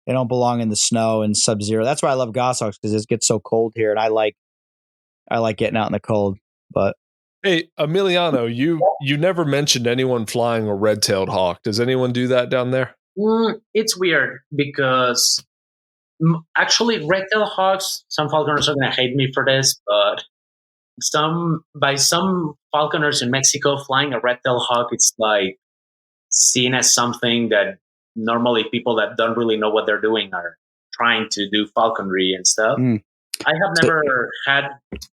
They don't belong in the snow and sub-zero. That's why I love goshawks because it gets so cold here, and I like getting out in the cold. But hey, Emiliano, you never mentioned anyone flying a red-tailed hawk. Does anyone do that down there? It's weird because actually red-tailed hawks. Some falconers are going to hate me for this, but some falconers in Mexico flying a red-tailed hawk, it's like seen as something that normally people that don't really know what they're doing are trying to do falconry and stuff. I have never had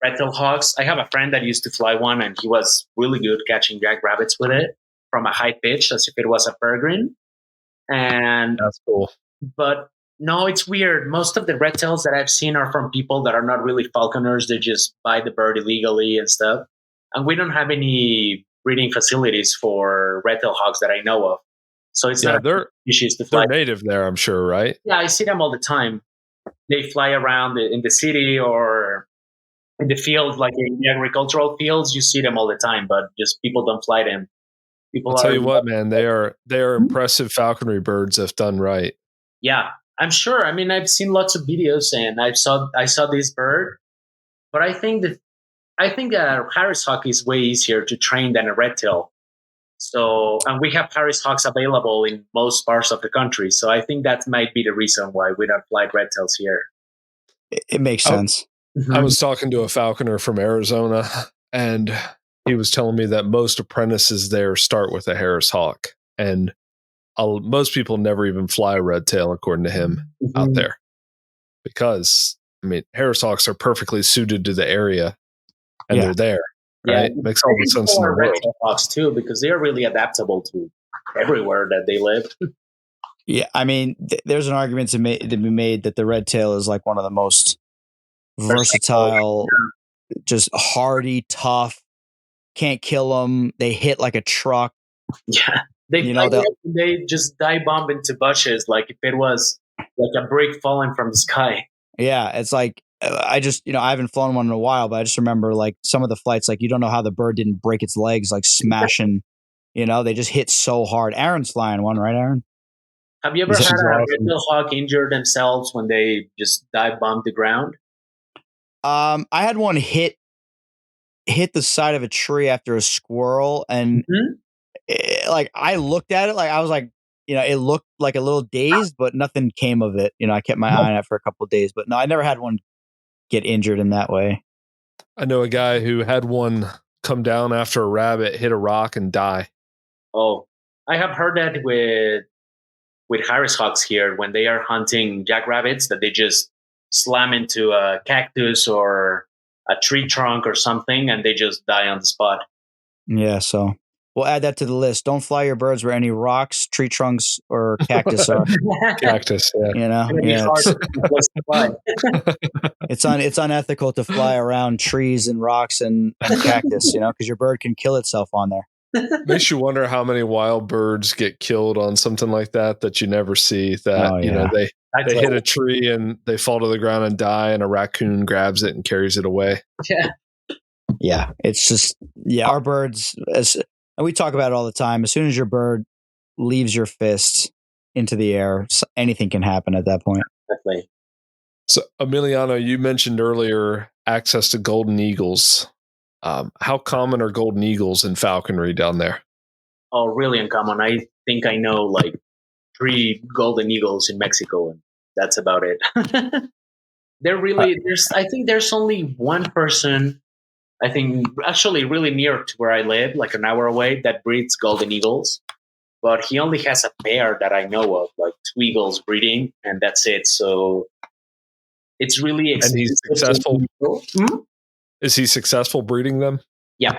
red-tailed hawks. I have a friend that used to fly one, and he was really good catching jackrabbits with it from a high pitch, as if it was a peregrine. And that's cool. But no, it's weird. Most of the red-tails that I've seen are from people that are not really falconers. They just buy the bird illegally and stuff. And we don't have any breeding facilities for red-tailed hawks that I know of. So it's not a species to fly. They're native there, I'm sure, right? Yeah, I see them all the time. They fly around in the city or in the field, like in the agricultural fields. You see them all the time, but just people don't fly them. I'll tell you what, man, they are impressive falconry birds if done right. Yeah, I'm sure. I mean, I've seen lots of videos, and I saw this bird, but I think a Harris hawk is way easier to train than a red tail. So, and we have Harris hawks available in most parts of the country. So I think that might be the reason why we don't fly red tails here. It makes sense. I was talking to a falconer from Arizona, and he was telling me that most apprentices there start with a Harris hawk, and most people never even fly a red tail, according to him, out there, because I mean, Harris hawks are perfectly suited to the area, and they're there. Right? Yeah, makes all the sense in the world. Hawks too, because they are really adaptable to everywhere that they live. Yeah, I mean, there's an argument to be made that the red tail is like one of the most versatile, just hardy, tough. Can't kill them. They hit like a truck. Yeah, they just dive bomb into bushes like if it was like a brick falling from the sky. Yeah, it's like I haven't flown one in a while, but I just remember like some of the flights, like you don't know how the bird didn't break its legs, like smashing. They just hit so hard. Aaron's flying one, right, Aaron? Have you ever had a red-tailed hawk injure themselves when they just dive bombed the ground? I had one hit the side of a tree after a squirrel, and like I looked at it, like I was like, it looked like a little dazed, but nothing came of it. I kept my eye on it for a couple of days, but no, I never had one get injured in that way. I know a guy who had one come down after a rabbit hit a rock and die. Oh, I have heard that with Harris hawks here when they are hunting jackrabbits, that they just slam into a cactus or a tree trunk or something, and they just die on the spot. Yeah, so we'll add that to the list. Don't fly your birds where any rocks, tree trunks, or cactus are. Cactus, yeah. It's unethical to fly around trees and rocks and cactus, because your bird can kill itself on there. Makes you wonder how many wild birds get killed on something like that you never see. That they hit a tree and they fall to the ground and die, and a raccoon grabs it and carries it away. Yeah, it's just our birds. And we talk about it all the time. As soon as your bird leaves your fist into the air, anything can happen at that point. Definitely. So, Emiliano, you mentioned earlier access to golden eagles. How common are golden eagles in falconry down there? Oh, really uncommon. I think I know like 3 golden eagles in Mexico, and that's about it. I think there's only one person, I think actually really near to where I live, like an hour away, that breeds golden eagles. But he only has a pair that I know of, like 2 eagles breeding, and that's it. So it's really expensive. And he's successful. Hmm? Is he successful breeding them? Yeah.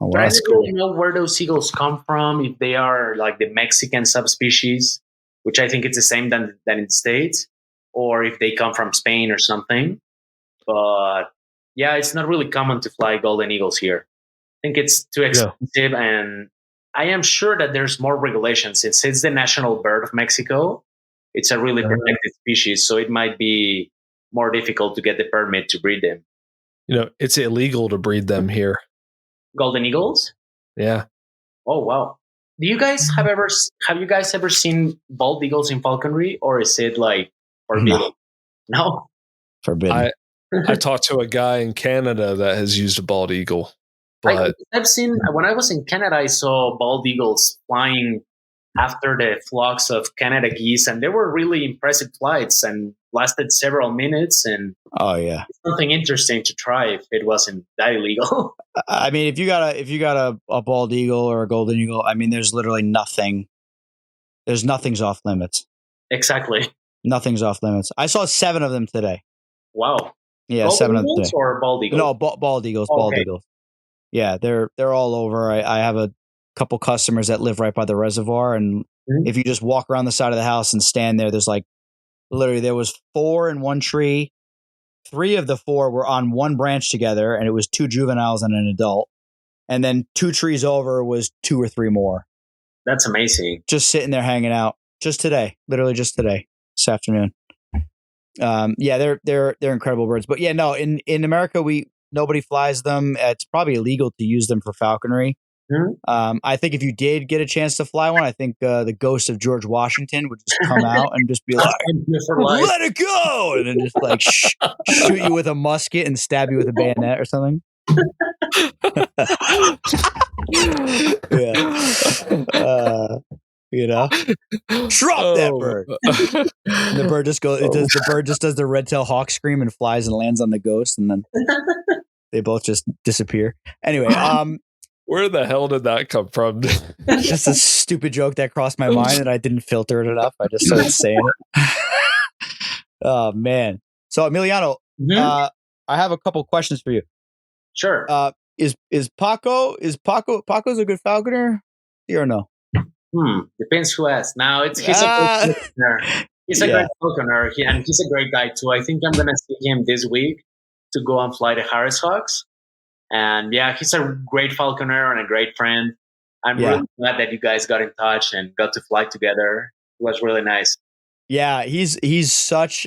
Oh, But I wow. don't really know where those eagles come from, if they are like the Mexican subspecies, which I think it's the same than in the States, or if they come from Spain or something. But yeah, it's not really common to fly golden eagles here. I think it's too expensive, and I am sure that there's more regulations since it's the national bird of Mexico. It's a really protected species, so it might be more difficult to get the permit to breed them. It's illegal to breed them here. Golden eagles? Yeah. Oh wow! Do you guys have you guys ever seen bald eagles in falconry, or is it like forbidden? No? Forbidden. I talked to a guy in Canada that has used a bald eagle, but I've seen when I was in Canada, I saw bald eagles flying after the flocks of Canada geese, and they were really impressive flights and lasted several minutes. And oh yeah, it's something interesting to try if it wasn't that illegal. I mean, if you got a bald eagle or a golden eagle, I mean, there's literally nothing. There's nothing's off limits. Exactly. Nothing's off limits. I saw 7 of them today. Wow. Yeah, golden 7 of them eagles today. or bald eagles? No, bald eagles. Bald eagles. Yeah, they're all over. I have a couple customers that live right by the reservoir, and if you just walk around the side of the house and stand there, there's like literally there was 4 in one tree. 3 of the 4 were on one branch together, and it was 2 juveniles and an adult. And then 2 trees over was 2 or 3 more. That's amazing. Just sitting there hanging out. Just today, literally just today, this afternoon. Yeah, they're incredible birds. But yeah, no, in America nobody flies them. It's probably illegal to use them for falconry. Mm-hmm. I think if you did get a chance to fly one, I think the ghost of George Washington would just come out and just be like, "Let it go!" and then just like shoot you with a musket and stab you with a bayonet or something. Yeah. Drop that bird. And the bird just goes. The bird just does the red-tailed hawk scream and flies and lands on the ghost, and then they both just disappear. Anyway, where the hell did that come from? Just a stupid joke that crossed my mind, and I didn't filter it enough. I just started saying it. Oh man! So Emiliano, I have a couple questions for you. Sure. Is Paco's a good falconer? Yeah or no? Depends who asks. Now he's a great falconer. He's a great falconer, and he's a great guy too. I think I'm gonna see him this week to go and fly the Harris Hawks. And yeah, he's a great falconer and a great friend. I'm really glad that you guys got in touch and got to fly together. It was really nice. Yeah, he's such.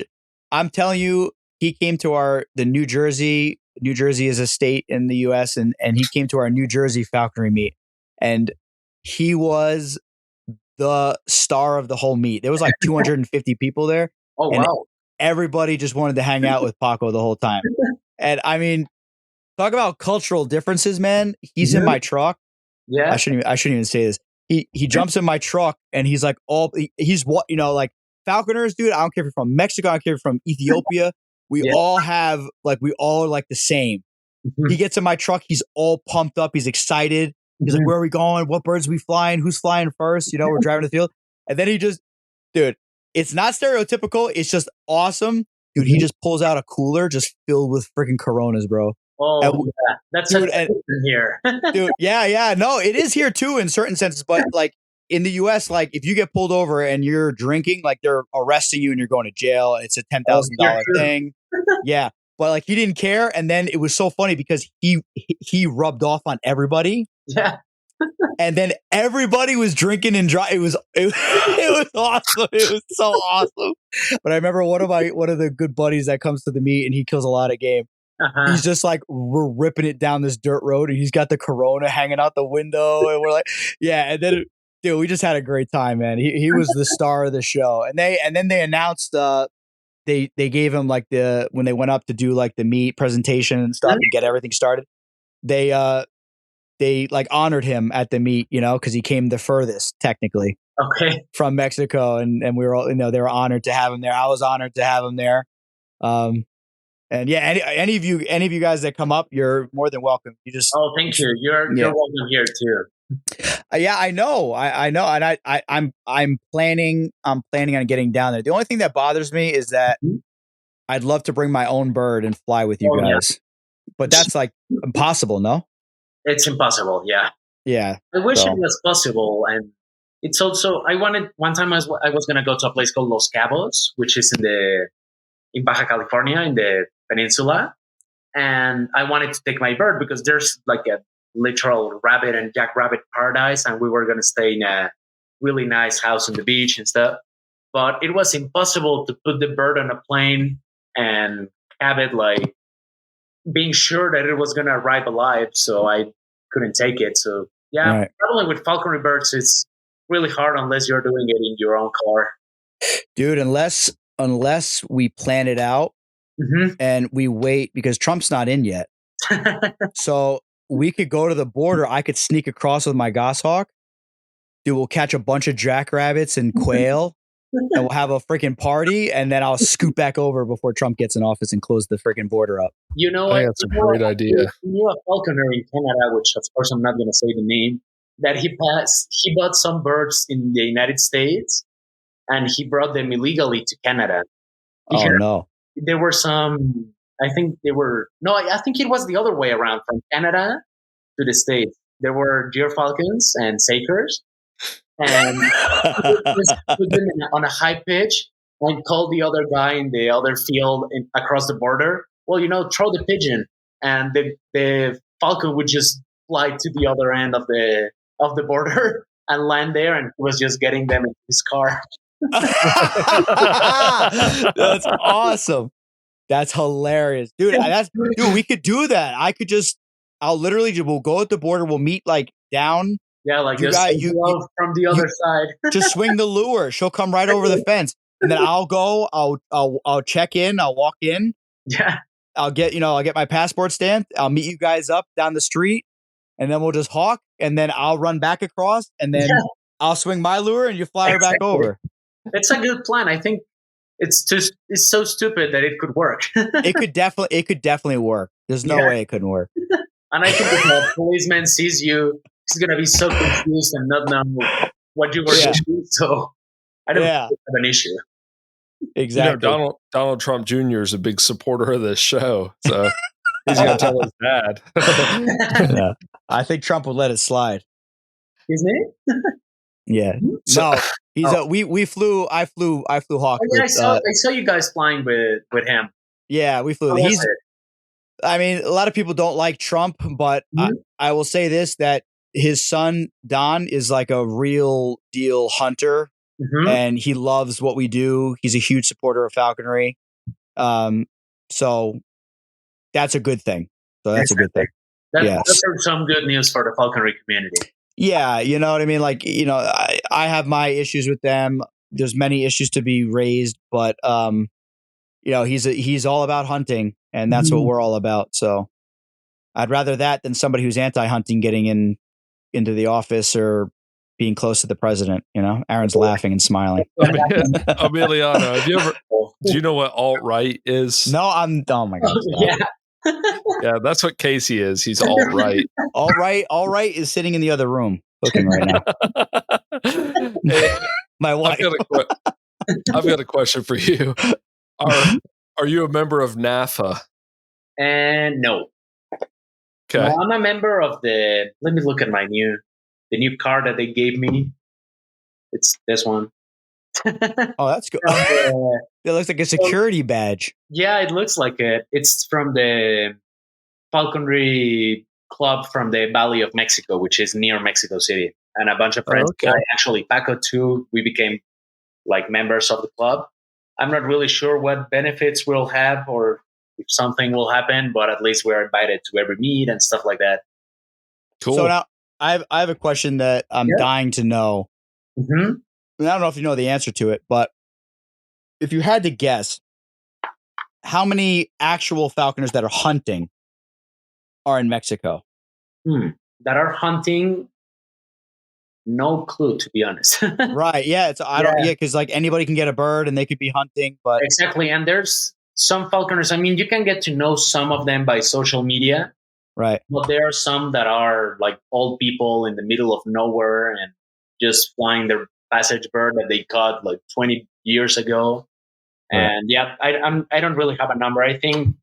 I'm telling you, he came to the New Jersey. New Jersey is a state in the U.S. and he came to our New Jersey falconry meet, and he was the star of the whole meet. There was like 250 people there. Oh wow! Everybody just wanted to hang out with Paco the whole time. And I mean, talk about cultural differences, man. He's in my truck. Yeah, I shouldn't even say this. He jumps in my truck and he's like he's what like falconers, dude. I don't care if you're from Mexico, I don't care if you're from Ethiopia. We all have we all are like the same. He gets in my truck, he's all pumped up, he's excited. He's like, where are we going? What birds are we flying? Who's flying first? We're driving the field. And then he just, dude, it's not stereotypical. It's just awesome. Dude, he just pulls out a cooler just filled with freaking Coronas, bro. Oh, yeah. That's dude, here. Dude, yeah. No, it is here too in certain senses. But like in the US, like if you get pulled over and you're drinking, like they're arresting you and you're going to jail. It's a $10,000 thing. Yeah. But like he didn't care. And then it was so funny because he rubbed off on everybody. Yeah. And then everybody was drinking and dry. It was awesome. It was so awesome. But I remember one of the good buddies that comes to the meet and he kills a lot of game. He's just like, we're ripping it down this dirt road and he's got the Corona hanging out the window and we're like, yeah. And then dude, we just had a great time, man. He was the star of the show. And then they announced they gave him like when they went up to do like the meet presentation and stuff and get everything started. They like honored him at the meet, because he came the furthest technically. Okay. from Mexico, and we were all, they were honored to have him there. I was honored to have him there. And yeah, any of you guys that come up, you're more than welcome. You just Oh, thank you. You're welcome here too. yeah, I know, I know, and I'm planning on getting down there. The only thing that bothers me is that Mhm. I'd love to bring my own bird and fly with you Oh, yeah. guys, but that's like impossible. No, It's impossible. Yeah. yeah, I wish it so was possible, and it's also I wanted one time I was gonna go to a place called Los Cabos, which is in Baja California in the peninsula, and I wanted to take my bird because there's like a literal rabbit and jackrabbit paradise, and we were gonna stay in a really nice house on the beach and stuff. But it was impossible to put the bird on a plane and have it like being sure that it was gonna arrive alive, so I couldn't take it. So yeah, right, traveling with falconry birds is really hard unless you're doing it in your own car. dude. Unless we plan it out Mm-hmm. and we wait because Trump's not in yet, so we could go to the border. I could sneak across with my goshawk. Dude, we'll catch a bunch of jackrabbits and quail, and we'll have a freaking party, and then I'll scoot back over before Trump gets in office and close the freaking border up. You know I what? think that's a great idea. You knew a falconer in Canada, which of course I'm not going to say the name, that he bought some birds in the United States and he brought them illegally to Canada. Oh Because no! there were some, I think they were, no, I think it was the other way around from Canada to the States. There were falcons and sakers, and just put them on a high pitch and call the other guy in the other field across the border. Well, throw the pigeon, and the falcon would just fly to the other end of the border and land there, and he was just getting them in his car. That's awesome. That's hilarious, dude. Dude. We could do that. We'll go at the border. We'll meet like down. Yeah, like You just got- say you- hello from the other side. Just swing the lure. She'll come right over the fence, and then I'll go. I'll check in. I'll walk in. Yeah, I'll get my passport stamped. I'll meet you guys up down the street, and then we'll just hawk. And then I'll run back across, and then Yeah. I'll swing my lure, and you fly her back Exactly. over. it's a good plan. I think it's so stupid that it could work. It could definitely work. There's no Yeah. way it couldn't work. And I think if a policeman sees you, he's gonna be so confused and not know what you were Yeah. doing. So I don't Yeah. think we have an issue. Exactly. Donald Trump Jr. is a big supporter of this show, so he's gonna tell his dad. Yeah. I think Trump would let it slide. His name? Yeah. So- No, he's we flew. I flew hawk. Oh, yeah, with, I saw you guys flying with him. yeah, we flew. How was it? I mean, a lot of people don't like Trump, but Mhm. I will say this: that his son Don is like a real deal hunter, Mhm. and he loves what we do. He's a huge supporter of falconry. So that's a good thing. That's Yes. some good news for the falconry community. Yeah, you know what I mean? Like, I have my issues with them. There's many issues to be raised, but he's all about hunting, and that's what we're all about. So I'd rather that than somebody who's anti-hunting getting into the office or being close to the president. Aaron's laughing and smiling. Emiliano, do you know what alt-right is? No, oh my God. Yeah. Yeah, that's what Casey is. He's alt-right. All right is sitting in the other room looking right now. Hey, My wife. I've got a question for you. Are you a member of NAFA? And no. Okay. No, I'm a member of let me look at the new card that they gave me. It's this one. Oh, that's good. From the- It looks like a security badge. yeah, it looks like it. It's from the falconry club from the Valley of Mexico, which is near Mexico City. And a bunch of friends, Okay. actually Paco too, we became like members of the club. I'm not really sure what benefits we'll have or if something will happen, but at least we're invited to every meet and stuff like that. Cool. So now I have a question that I'm dying to know. Mm-hmm. I don't know if you know the answer to it, but if you had to guess, how many actual falconers that are hunting are in Mexico? That are hunting. no clue, to be honest. Right. Yeah. It's I don't. Yeah, because like anybody can get a bird and they could be hunting, but Exactly. And there's some falconers. I mean, you can get to know some of them by social media, right. but there are some that are like old people in the middle of nowhere and just flying their passage bird that they caught like 20 years ago. Right. And yeah, I don't really have a number. I think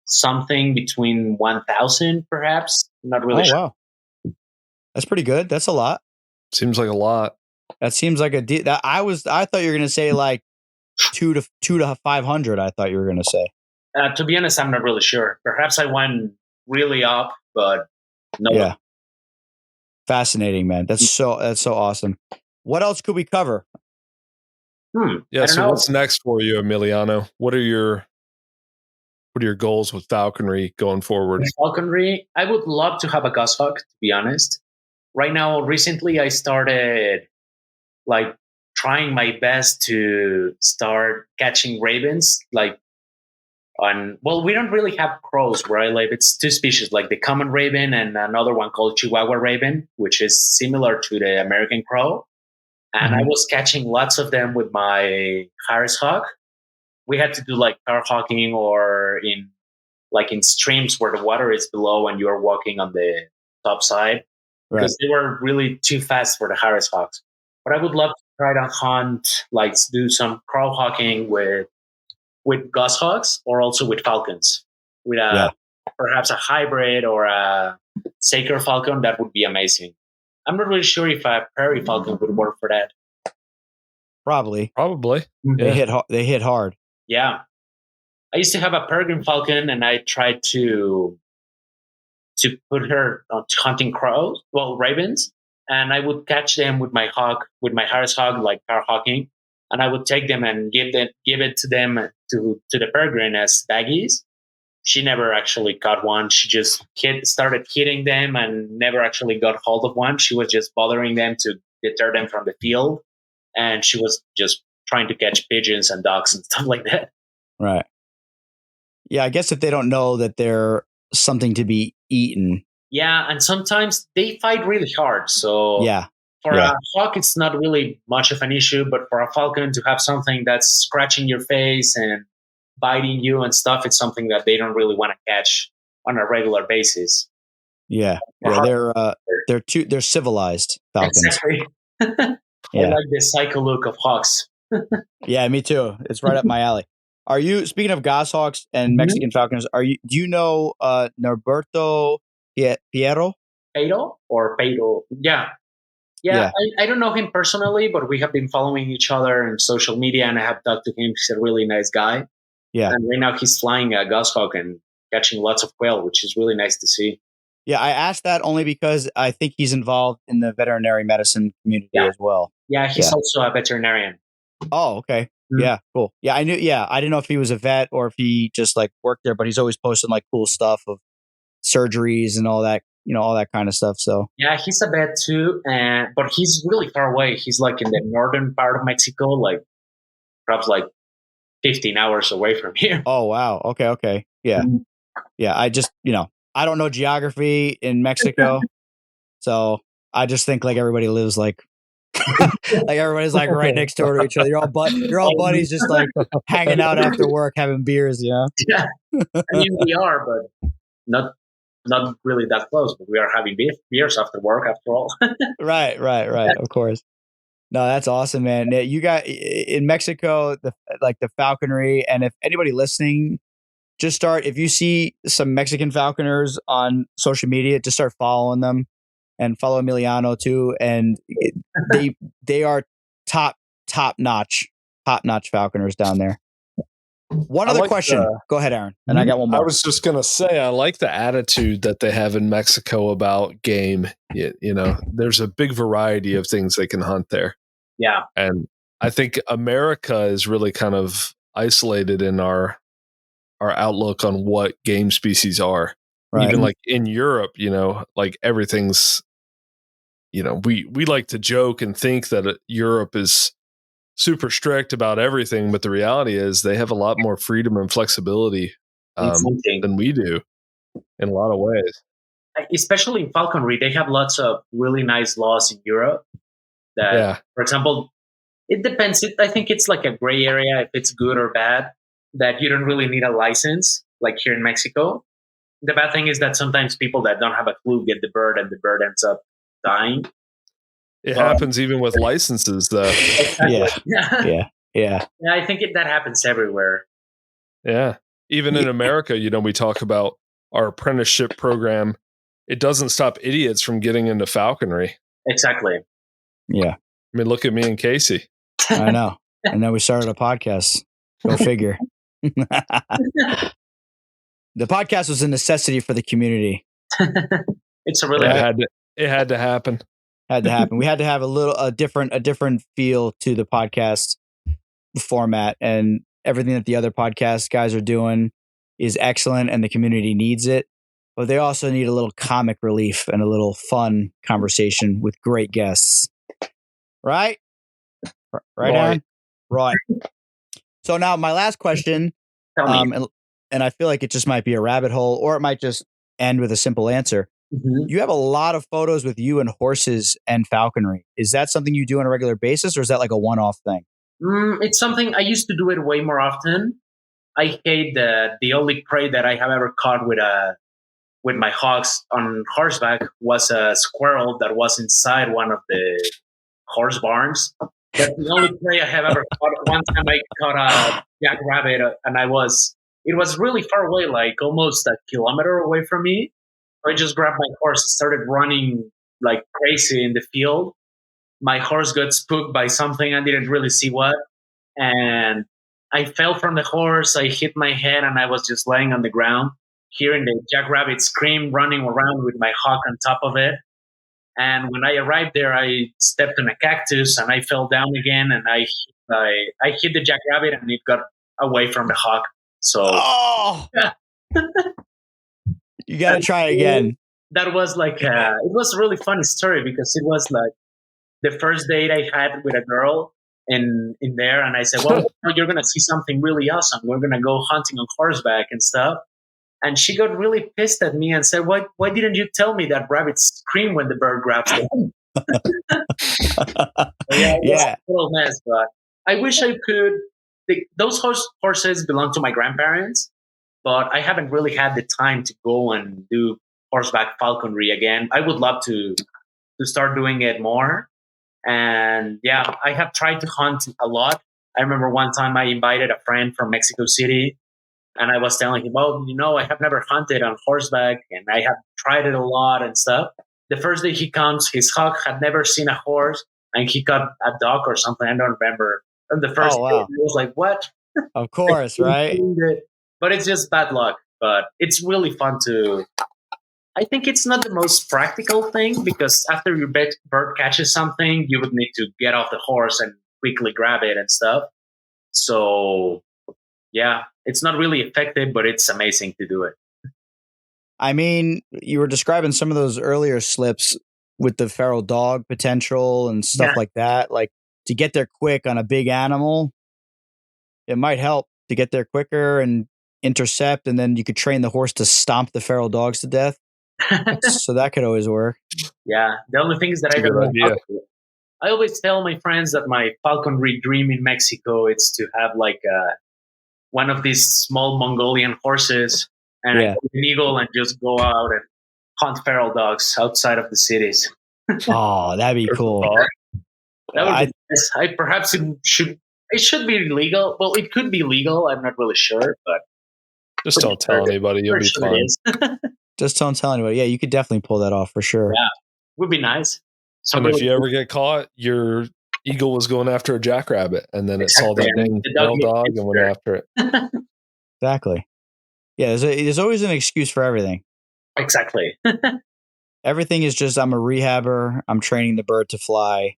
something between 1,000, perhaps. Not really Oh sure. wow, that's pretty good. That's a lot. Seems like a lot. That seems like a that I thought you were gonna say like 2 to 500. I thought you were gonna say. To be honest, I'm not really sure. Perhaps I went really up, but no. Yeah. Fascinating, man. That's so awesome. What else could we cover? Yeah. So what's next for you, Emiliano? What are your goals with falconry going forward? Falconry, I would love to have a goshawk, to be honest. Right now, recently, I started like trying my best to start catching ravens. Like well, we don't really have crows where I live. It's two species, like the common raven and another one called Chihuahua raven, which is similar to the American crow. And I was catching lots of them with my Harris hawk. We had to do like car hawking or in streams where the water is below and you're walking on the top side, because they were really too fast for the Harris hawks. But I would love to try to hunt, like do some crow hawking with goshawks or also with falcons, with perhaps a hybrid or a Saker falcon. That would be amazing. I'm not really sure if a prairie falcon would work for that. Probably. They hit hard. Yeah. I used to have a peregrine falcon, and I tried to put her on hunting crows, well, ravens, and I would catch them with my Harris hawk, like car hawking, and I would take them and give it to them to the peregrine as baggies. She never actually caught one. She just started hitting them and never actually got hold of one. She was just bothering them to deter them from the field, and she was just trying to catch pigeons and ducks and stuff like that. Right. Yeah, I guess if they don't know that they're something to be eaten. Yeah, and sometimes they fight really hard. So for a hawk, it's not really much of an issue, but for a falcon to have something that's scratching your face and biting you and stuff, it's something that they don't really want to catch on a regular basis. Yeah, they're civilized falcons. Exactly. I like the psycho look of hawks. Yeah, me too. It's right up my alley. Are you, speaking of goshawks and Mexican falconers, do you know Norberto Piero? Peiro? Yeah. I don't know him personally, but we have been following each other on social media, and I have talked to him. He's a really nice guy. Yeah. And right now he's flying a goshawk and catching lots of quail, which is really nice to see. Yeah, I asked that only because I think he's involved in the veterinary medicine community as well. Yeah, he's also a veterinarian. Oh, okay. Yeah, cool. Yeah, I knew. Yeah, I didn't know if he was a vet or if he just like worked there, but he's always posting like cool stuff of surgeries and all that, all that kind of stuff. So yeah, he's a vet too, but he's really far away. He's like in the northern part of Mexico, like perhaps like 15 hours away from here. Oh wow. Okay. Yeah, yeah. I just I don't know geography in Mexico, so I just think like everybody lives like. Like everybody's like right next door to each other. You're all buddies, just like hanging out after work, having beers. Yeah. I mean, we are, but not really that close. But we are having beers after work, after all. Right. Of course. No, that's awesome, man. You got in Mexico the falconry, and if anybody listening, just start. If you see some Mexican falconers on social media, just start following them. And follow Emiliano too, and they are top notch falconers down there. One other question. Go ahead, Aaron. And I got one more. I was just gonna say, I like the attitude that they have in Mexico about game. There's a big variety of things they can hunt there. Yeah, and I think America is really kind of isolated in our outlook on what game species are. Right. Even like in Europe, like everything's. We like to joke and think that Europe is super strict about everything, but the reality is they have a lot more freedom and flexibility than we do in a lot of ways. Especially in falconry, they have lots of really nice laws in Europe. That, Yeah. for example, it depends. I think it's like a gray area if it's good or bad, that you don't really need a license, like here in Mexico. The bad thing is that sometimes people that don't have a clue get the bird and the bird ends up dying. It happens even with licenses, though. Yeah. Yeah. Yeah. Yeah, I think that happens everywhere. Yeah. Even in America, we talk about our apprenticeship program. It doesn't stop idiots from getting into falconry. Exactly. Yeah. I mean, look at me and Casey. I know. And then we started a podcast. Go figure. The podcast was a necessity for the community. It's a really It had to happen. Had to happen. We had to have a different feel to the podcast format, and everything that the other podcast guys are doing is excellent and the community needs it. But they also need a little comic relief and a little fun conversation with great guests. Right? Right, Aaron? Right. So now my last question, and I feel like it just might be a rabbit hole, or it might just end with a simple answer. Mm-hmm. You have a lot of photos with you and horses and falconry. Is that something you do on a regular basis, or is that like a one-off thing? It's something I used to do it way more often. I hate the only prey that I have ever caught with my hawks on horseback was a squirrel that was inside one of the horse barns. That's the only prey I have ever caught. One time I caught a jackrabbit, and it was really far away, like almost a kilometer away from me. I just grabbed my horse and started running like crazy in the field. My horse got spooked by something. I didn't really see what. And I fell from the horse. I hit my head and I was just laying on the ground, hearing the jackrabbit scream, running around with my hawk on top of it. And when I arrived there, I stepped on a cactus and I fell down again. And I hit the jackrabbit and it got away from the hawk. So you got to try again. That was like, it was a really funny story because it was like the first date I had with a girl in there. And I said, well, you're going to see something really awesome. We're going to go hunting on horseback and stuff. And she got really pissed at me and said, why didn't you tell me that rabbits scream when the bird grabs them? It was a little mess, but I wish I could. Those horses belong to my grandparents, but I haven't really had the time to go and do horseback falconry again. I would love to start doing it more. And yeah, I have tried to hunt a lot. I remember one time I invited a friend from Mexico City and I was telling him, well, I have never hunted on horseback and I have tried it a lot and stuff. The first day he comes, his hawk had never seen a horse and he got a dog or something. I don't remember. And the first day he was like, what? Of course, right? But it's just bad luck. But it's really fun to... I think it's not the most practical thing because after your bird catches something, you would need to get off the horse and quickly grab it and stuff. So, yeah, it's not really effective, but it's amazing to do it. I mean, you were describing some of those earlier slips with the feral dog potential and stuff like that. Like to get there quick on a big animal, it might help to get there quicker and intercept, and then you could train the horse to stomp the feral dogs to death. So that could always work. Yeah. The only thing is that I always tell my friends that my falconry dream in Mexico is to have like one of these small Mongolian horses and an eagle and just go out and hunt feral dogs outside of the cities. Oh, that'd be cool. That would be nice. Perhaps it should be legal. Well, it could be legal. I'm not really sure, but just don't tell anybody. You'll be fine. Just don't tell anybody. Yeah, you could definitely pull that off for sure. Yeah, would be nice. And if you ever get caught, your eagle was going after a jackrabbit, and then it saw that dang feral dog and went after it. Exactly. Yeah, there's always an excuse for everything. Exactly. Everything is just I'm a rehabber. I'm training the bird to fly,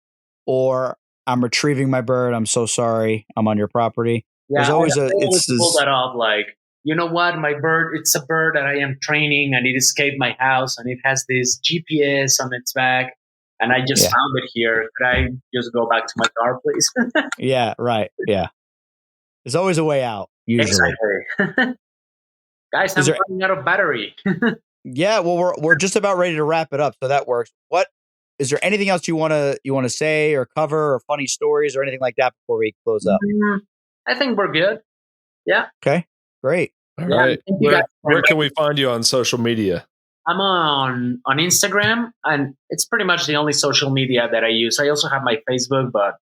or I'm retrieving my bird. I'm so sorry. I'm on your property. Yeah, there's always pull that off. Like, you know what? My bird, it's a bird that I am training and it escaped my house and it has this GPS on its back and I just found it here. Could I just go back to my car, please? Yeah, right. Yeah. There's always a way out, usually. Exactly. Guys, I'm running out of battery. Yeah, well, we're just about ready to wrap it up, so that works. What is there anything else you want to say or cover or funny stories or anything like that before we close up? I think we're good. Yeah. Okay, great. All Yeah, right. thank you guys. Where can we find you on social media? I'm on Instagram, and it's pretty much the only social media that I use. I also have my Facebook, but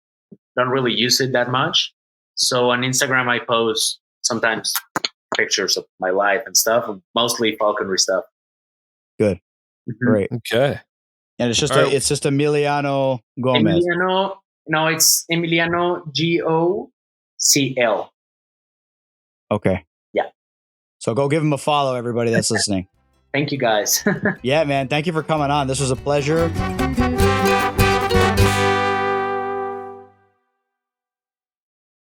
don't really use it that much. So on Instagram, I post sometimes pictures of my life and stuff, mostly falconry stuff. Good. Great. Okay. And it's just All right. it's just Emiliano Gomez. No, it's Emiliano GOCL. Okay. Yeah. So go give him a follow, everybody that's listening. Thank you guys. Yeah, man. Thank you for coming on. This was a pleasure.